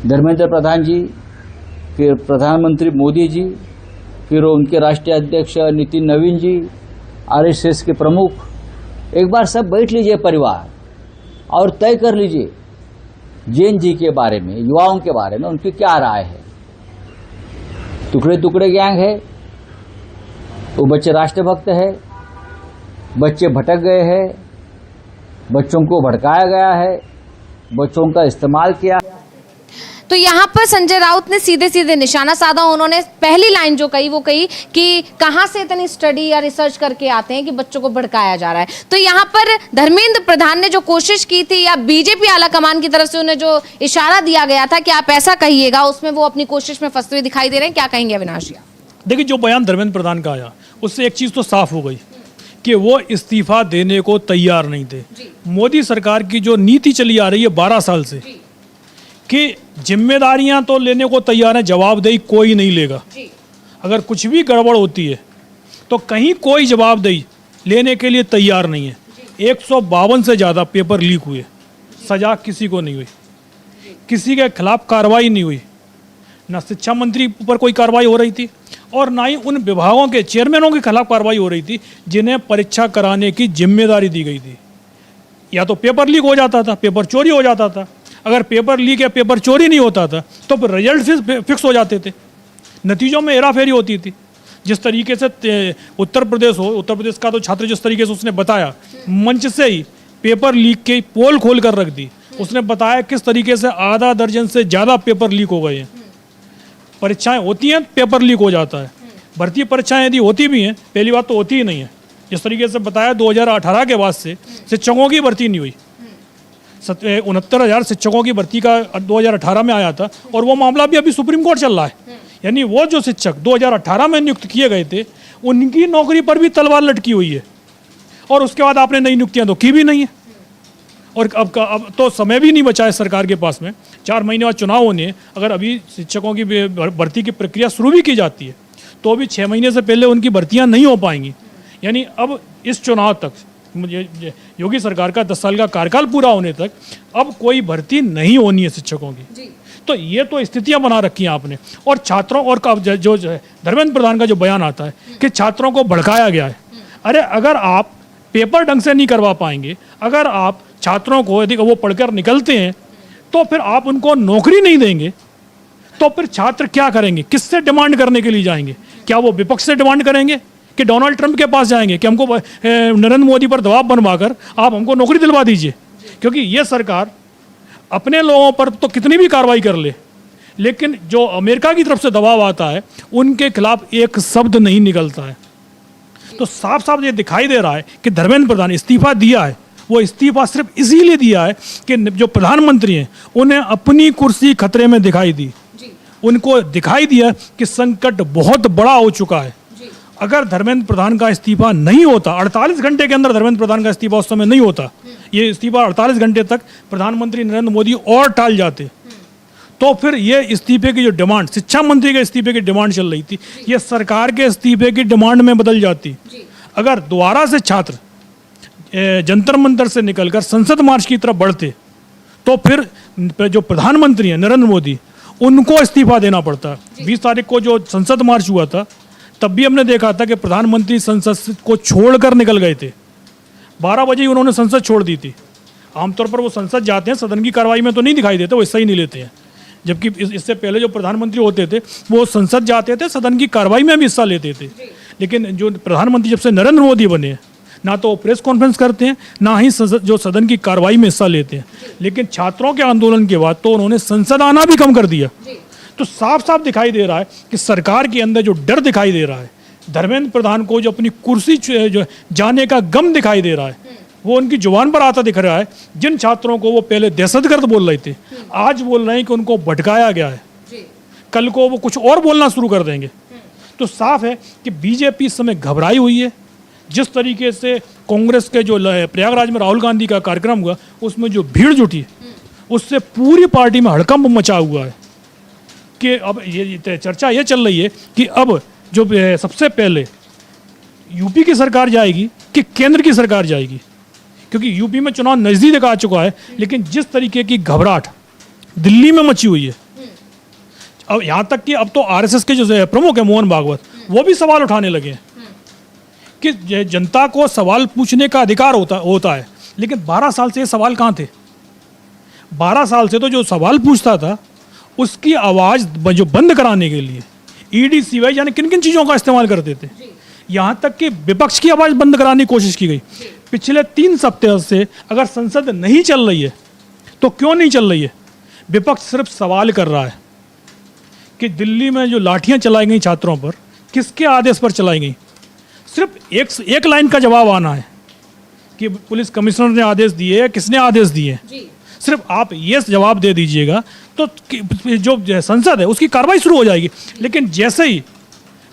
धर्मेंद्र प्रधान जी, फिर प्रधानमंत्री मोदी जी, फिर उनके राष्ट्रीय अध्यक्ष नितिन नवीन जी, आरएसएस के प्रमुख, एक बार सब बैठ लीजिए परिवार और तय कर लीजिए जैन जी के बारे में, युवाओं के बारे में उनकी क्या राय है। टुकड़े टुकड़े गैंग है वो बच्चे राष्ट्रभक्त है, बच्चे भटक गए हैं, बच्चों को भड़काया गया है, बच्चों का इस्तेमाल किया। तो यहाँ पर संजय राउत ने सीधे सीधे निशाना साधा। उन्होंने पहली लाइन जो कही वो कही कि कहां से इतनी स्टडी या रिसर्च करके आते हैं कि बच्चों को भड़काया जा रहा है। तो यहाँ पर धर्मेंद्र प्रधान ने जो कोशिश की थी या बीजेपी आला कमान की तरफ से उन्हें जो इशारा दिया गया था कि आप ऐसा कहिएगा, उसमें वो अपनी कोशिश में फंसते हुए दिखाई दे रहे हैं। क्या कहेंगे अविनाश जी? देखिए, जो बयान धर्मेंद्र प्रधान का आया उससे एक चीज़ तो साफ हो गई कि वो इस्तीफा देने को तैयार नहीं थे। मोदी सरकार की जो नीति चली आ रही है 12 साल से कि जिम्मेदारियां तो लेने को तैयार है, जवाबदेही कोई नहीं लेगा। अगर कुछ भी गड़बड़ होती है तो कहीं कोई जवाबदेही लेने के लिए तैयार नहीं है। 152 से ज़्यादा पेपर लीक हुए, सजा किसी को नहीं हुई, किसी के खिलाफ कार्रवाई नहीं हुई, ना शिक्षा मंत्री पर कोई कार्रवाई हो रही थी और ना ही उन विभागों के चेयरमैनों के खिलाफ कार्रवाई हो रही थी जिन्हें परीक्षा कराने की जिम्मेदारी दी गई थी। या तो पेपर लीक हो जाता था, पेपर चोरी हो जाता था। अगर पेपर लीक या पेपर चोरी नहीं होता था तो फिर रिजल्ट फिक्स हो जाते थे, नतीजों में हेराफेरी होती थी। जिस तरीके से उत्तर प्रदेश का तो छात्र जिस तरीके से उसने बताया, मंच से ही पेपर लीक के पोल खोल कर रख दी। उसने बताया किस तरीके से आधा दर्जन से ज़्यादा पेपर लीक हो गए हैं। परीक्षाएं होती हैं, पेपर लीक हो जाता है। भर्ती परीक्षाएं यदि होती भी हैं, पहली बात तो होती ही नहीं है। जिस तरीके से बताया 2018 के बाद से शिक्षकों की भर्ती नहीं हुई। 69,000 शिक्षकों की भर्ती का 2018 में आया था और वो मामला भी अभी सुप्रीम कोर्ट चल रहा है। यानी वो जो शिक्षक 2018 में नियुक्त किए गए थे उनकी नौकरी पर भी तलवार लटकी हुई है और उसके बाद आपने नई नियुक्तियां तो की भी नहीं है। और अब तो समय भी नहीं बचा है सरकार के पास में। 4 महीने बाद चुनाव होने हैं। अगर अभी शिक्षकों की भर्ती की प्रक्रिया शुरू भी की जाती है तो अभी 6 महीने से पहले उनकी भर्तियां नहीं हो पाएंगी। यानी अब इस चुनाव तक, योगी सरकार का 10 साल का कार्यकाल पूरा होने तक अब कोई भर्ती नहीं होनी है शिक्षकों की। तो ये तो स्थितियां बना रखी हैं आपने। और छात्रों और जो धर्मेंद्र प्रधान का जो बयान आता है कि छात्रों को भड़काया गया है। अरे अगर आप पेपर ढंग से नहीं करवा पाएंगे, अगर आप छात्रों को यदि वो पढ़कर निकलते हैं तो फिर आप उनको नौकरी नहीं देंगे तो फिर छात्र क्या करेंगे? किससे डिमांड करने के लिए जाएंगे? क्या वो विपक्ष से डिमांड करेंगे कि डोनाल्ड ट्रंप के पास जाएंगे कि हमको नरेंद्र मोदी पर दबाव बनवाकर आप हमको नौकरी दिलवा दीजिए? क्योंकि ये सरकार अपने लोगों पर तो कितनी भी कार्रवाई कर ले, लेकिन जो अमेरिका की तरफ से दबाव आता है उनके खिलाफ एक शब्द नहीं निकलता है। तो साफ साफ ये दिखाई दे रहा है कि धर्मेंद्र प्रधान इस्तीफा दिया है, वो इस्तीफा सिर्फ इसीलिए दिया है कि जो प्रधानमंत्री हैं उन्हें अपनी कुर्सी खतरे में दिखाई दी। उनको दिखाई दिया कि संकट बहुत बड़ा हो चुका है। अगर धर्मेंद्र प्रधान का इस्तीफा नहीं होता, 48 घंटे के अंदर धर्मेंद्र प्रधान का इस्तीफा उस समय नहीं होता, ये इस्तीफा 48 घंटे तक प्रधानमंत्री नरेंद्र मोदी और टाल जाते, तो फिर ये इस्तीफे की जो डिमांड, शिक्षा मंत्री के इस्तीफे की डिमांड चल रही थी, ये सरकार के इस्तीफे की डिमांड में बदल जाती। अगर दोबारा से छात्र जंतर मंतर से निकलकर संसद मार्च की तरफ बढ़ते तो फिर जो प्रधानमंत्री हैं नरेंद्र मोदी, उनको इस्तीफा देना पड़ता। 20 तारीख को जो संसद मार्च हुआ था तब भी हमने देखा था कि प्रधानमंत्री संसद को छोड़कर निकल गए थे। 12 बजे ही उन्होंने संसद छोड़ दी थी। आमतौर पर वो संसद जाते हैं, सदन की कार्रवाई में तो नहीं दिखाई देते, वो हिस्सा ही नहीं लेते हैं। जबकि इससे पहले जो प्रधानमंत्री होते थे वो संसद जाते थे, सदन की कार्रवाई में भी हिस्सा लेते थे। लेकिन जो प्रधानमंत्री जब से नरेंद्र मोदी बने, ना तो वो प्रेस कॉन्फ्रेंस करते हैं, ना ही जो सदन की कार्रवाई में हिस्सा लेते हैं। लेकिन छात्रों के आंदोलन के बाद तो उन्होंने संसद आना भी कम कर दिया। तो साफ साफ दिखाई दे रहा है कि सरकार के अंदर जो डर दिखाई दे रहा है, धर्मेंद्र प्रधान को जो अपनी कुर्सी जो जाने का गम दिखाई दे रहा है, वो उनकी जुबान पर आता दिख रहा है। जिन छात्रों को वो पहले दहशतगर्द बोल रहे थे, आज बोल रहे हैं कि उनको भटकाया गया है, कल को वो कुछ और बोलना शुरू कर देंगे। तो साफ है कि बीजेपी इस समय घबराई हुई है। जिस तरीके से कांग्रेस के जो प्रयागराज में राहुल गांधी का कार्यक्रम हुआ, उसमें जो भीड़ जुटी, उससे पूरी पार्टी में हड़कंप मचा हुआ है कि अब ये चर्चा ये चल रही है कि अब जो सबसे पहले यूपी की सरकार जाएगी कि केंद्र की सरकार जाएगी, क्योंकि यूपी में चुनाव नज़दीक आ चुका है। लेकिन जिस तरीके की घबराहट दिल्ली में मची हुई है, अब यहाँ तक कि अब तो आरएसएस के जो प्रमुख है मोहन भागवत, वो भी सवाल उठाने लगे हैं कि जनता को सवाल पूछने का अधिकार होता है। लेकिन 12 साल से ये सवाल कहाँ थे? 12 साल से तो जो सवाल पूछता था उसकी आवाज़ जो बंद कराने के लिए ईडी सीबीआई यानी किन किन चीज़ों का इस्तेमाल करते थे। यहाँ तक कि विपक्ष की आवाज बंद कराने की कोशिश की गई। पिछले 3 सप्ताह से अगर संसद नहीं चल रही है तो क्यों नहीं चल रही है? विपक्ष सिर्फ सवाल कर रहा है कि दिल्ली में जो लाठियां चलाई गई छात्रों पर किसके आदेश पर चलाई गई। सिर्फ एक लाइन का जवाब आना है कि पुलिस कमिश्नर ने आदेश दिए या किसने आदेश दिए। सिर्फ आप ये जवाब दे दीजिएगा तो जो संसद है उसकी कार्रवाई शुरू हो जाएगी। लेकिन जैसे ही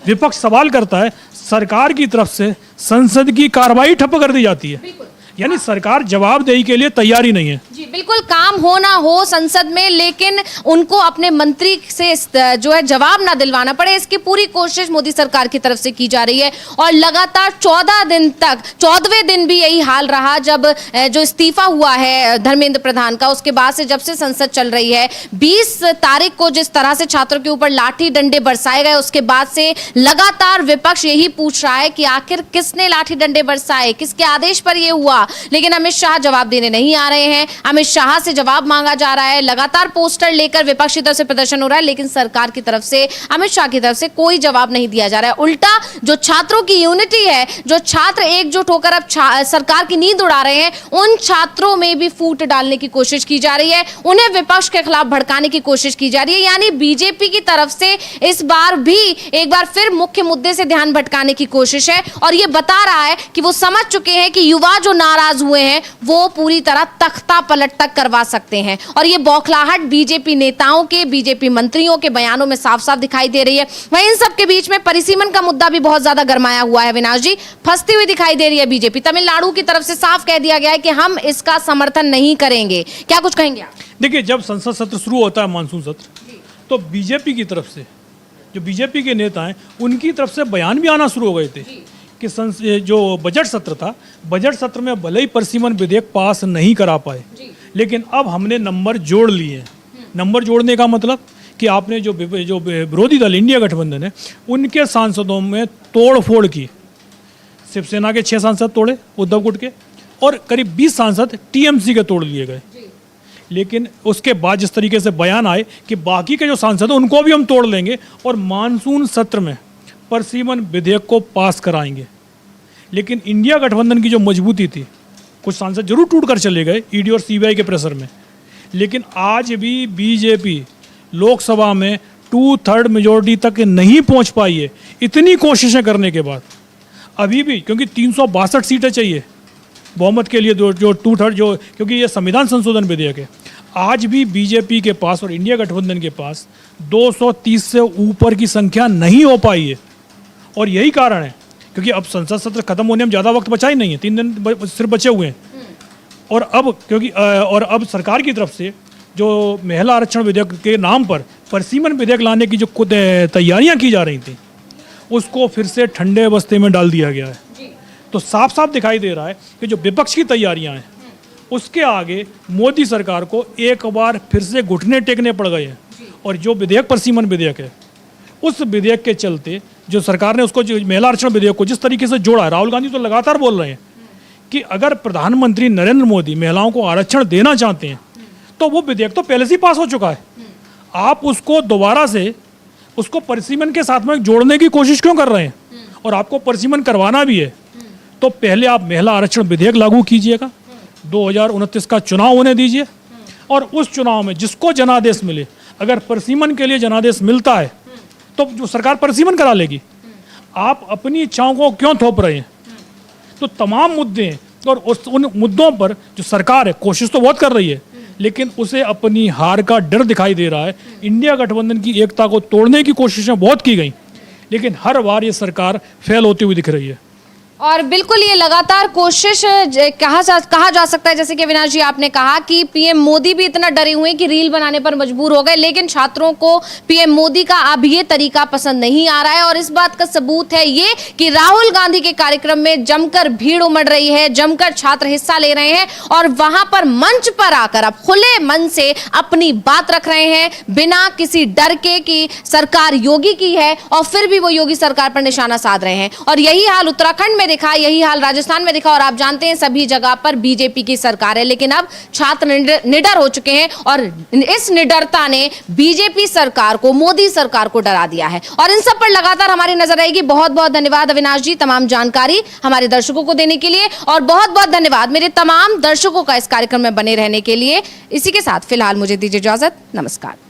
विपक्ष सवाल करता है, सरकार की तरफ से संसद की कार्रवाई ठप कर दी जाती है। यानी सरकार जवाबदेही के लिए तैयार ही नहीं है। जी बिल्कुल, काम हो ना हो संसद में, लेकिन उनको अपने मंत्री से जो है जवाब ना दिलवाना पड़े, इसकी पूरी कोशिश मोदी सरकार की तरफ से की जा रही है। और लगातार 14 दिन तक, 14वें दिन भी यही हाल रहा जब जो इस्तीफा हुआ है धर्मेंद्र प्रधान का, उसके बाद से जब से संसद चल रही है 20 तारीख को जिस तरह से छात्रों के ऊपर लाठी डंडे बरसाए गए, उसके बाद से लगातार विपक्ष यही पूछ रहा है कि आखिर किसने लाठी डंडे बरसाए, किसके आदेश पर यह हुआ। लेकिन अमित शाह जवाब देने नहीं आ रहे हैं। अमित शाह से जवाब मांगा जा रहा है, लगातार पोस्टर लेकर विपक्ष की तरफ से प्रदर्शन हो रहा है, लेकिन सरकार की तरफ से, अमित शाह की तरफ से कोई जवाब नहीं दिया जा रहा है। उल्टा जो छात्रों की यूनिटी है, जो छात्र एकजुट होकर अब सरकार की नींद उड़ा रहे हैं, उन छात्रों में भी फूट डालने की कोशिश की जा रही है, उन्हें विपक्ष के खिलाफ भड़काने की कोशिश की जा रही है। यानी बीजेपी की तरफ से इस बार भी एक बार फिर मुख्य मुद्दे से ध्यान भटकाने की कोशिश है। और यह बता रहा है कि वो समझ चुके हैं कि युवा जो नाराज हुए हैं वो पूरी तरह तख्ता पलट तक करवा सकते हैं। और ये बौखलाहट बीजेपी नेताओं के, बीजेपी मंत्रियों के बयानों में साफ साफ दिखाई दे रही है। वहीं इन सब के बीच में परिसीमन का मुद्दा भी बहुत ज्यादा गरमाया हुआ है। अविनाश जी, फंसती हुई दिखाई दे रही है बीजेपी। तमिलनाडु की तरफ से साफ कह दिया गया है कि हम इसका समर्थन नहीं करेंगे। क्या कुछ कहेंगे आप? देखिए, जब संसद सत्र शुरू होता है, मानसून सत्र, तो बीजेपी की तरफ से जो बीजेपी के नेता हैं उनकी तरफ से बयान भी आना शुरू हो गए थे कि जो बजट सत्र था, बजट सत्र में भले ही परिसीमन विधेयक पास नहीं करा पाए, लेकिन अब हमने नंबर जोड़ लिए हैं। नंबर जोड़ने का मतलब कि आपने जो विरोधी दल इंडिया गठबंधन है उनके सांसदों में तोड़ फोड़ की। शिवसेना के 6 सांसद तोड़े उद्धव गुट के, और करीब 20 सांसद टीएमसी के तोड़ लिए गए। लेकिन उसके बाद जिस तरीके से बयान आए कि बाकी के जो सांसद हैं उनको भी हम तोड़ लेंगे और मानसून सत्र में परिसीमन विधेयक को पास कराएंगे। लेकिन इंडिया गठबंधन की जो मजबूती थी, कुछ सांसद जरूर टूट कर चले गए ईडी और सीबीआई के प्रेशर में, लेकिन आज भी बीजेपी लोकसभा में 2/3 मेजोरिटी तक नहीं पहुंच पाई है। इतनी कोशिशें करने के बाद अभी भी, क्योंकि 362 सीटें चाहिए बहुमत के लिए, जो 2/3 क्योंकि ये संविधान संशोधन विधेयक है, आज भी बीजेपी के पास और इंडिया गठबंधन के पास 230 से ऊपर की संख्या नहीं हो पाई है। और यही कारण है क्योंकि अब संसद सत्र खत्म होने में ज़्यादा वक्त बचा ही नहीं है, 3 दिन सिर्फ बचे हुए हैं। और अब सरकार की तरफ से जो महिला आरक्षण विधेयक के नाम पर परिसीमन विधेयक लाने की जो तैयारियां की जा रही थी, उसको फिर से ठंडे बस्ते में डाल दिया गया है। तो साफ साफ दिखाई दे रहा है कि जो विपक्ष की तैयारियां हैं उसके आगे मोदी सरकार को एक बार फिर से घुटने टेकने पड़ गए हैं। और जो विधेयक परिसीमन विधेयक है, उस विधेयक के चलते जो सरकार ने उसको, जो महिला आरक्षण विधेयक को जिस तरीके से जोड़ा है, राहुल गांधी तो लगातार बोल रहे हैं कि अगर प्रधानमंत्री नरेंद्र मोदी महिलाओं को आरक्षण देना चाहते हैं तो वो विधेयक तो पहले से ही पास हो चुका है, आप उसको दोबारा से उसको परिसीमन के साथ में जोड़ने की कोशिश क्यों कर रहे हैं? और आपको परिसीमन करवाना भी है तो पहले आप महिला आरक्षण विधेयक लागू कीजिएगा, 2029 का चुनाव होने दीजिए, और उस चुनाव में जिसको जनादेश मिले, अगर परिसीमन के लिए जनादेश मिलता है तो जो सरकार परिसीमन करा लेगी। आप अपनी इच्छाओं को क्यों थोप रहे हैं? तो तमाम मुद्दे हैं और उन मुद्दों पर जो सरकार है कोशिश तो बहुत कर रही है, लेकिन उसे अपनी हार का डर दिखाई दे रहा है। इंडिया गठबंधन की एकता को तोड़ने की कोशिशें बहुत की गई, लेकिन हर बार ये सरकार फेल होती हुई दिख रही है। और बिल्कुल ये लगातार कोशिश कहा जा सकता है, जैसे कि अविनाश जी आपने कहा कि पीएम मोदी भी इतना डरे हुए हैं कि रील बनाने पर मजबूर हो गए, लेकिन छात्रों को पीएम मोदी का अब ये तरीका पसंद नहीं आ रहा है। और इस बात का सबूत है ये कि राहुल गांधी के कार्यक्रम में जमकर भीड़ उमड़ रही है, जमकर छात्र हिस्सा ले रहे हैं और वहां पर मंच पर आकर अब खुले मन से अपनी बात रख रहे हैं, बिना किसी डर के कि सरकार योगी की है, और फिर भी वो योगी सरकार पर निशाना साध रहे हैं। और यही हाल उत्तराखंड में दिखा, यही हाल राजस्थान में दिखा, और आप जानते हैं सभी जगह पर बीजेपी की सरकार है। लेकिन अब छात्र निडर हो चुके हैं और इस निडरता ने बीजेपी सरकार को, मोदी सरकार को डरा दिया है। और इन सब पर लगातार हमारी नजर रहेगी। बहुत बहुत धन्यवाद अविनाश जी तमाम जानकारी हमारे दर्शकों को देने के लिए, और बहुत बहुत धन्यवाद मेरे तमाम दर्शकों का इस कार्यक्रम में बने रहने के लिए। इसी के साथ फिलहाल मुझे दीजिए इजाजत। नमस्कार।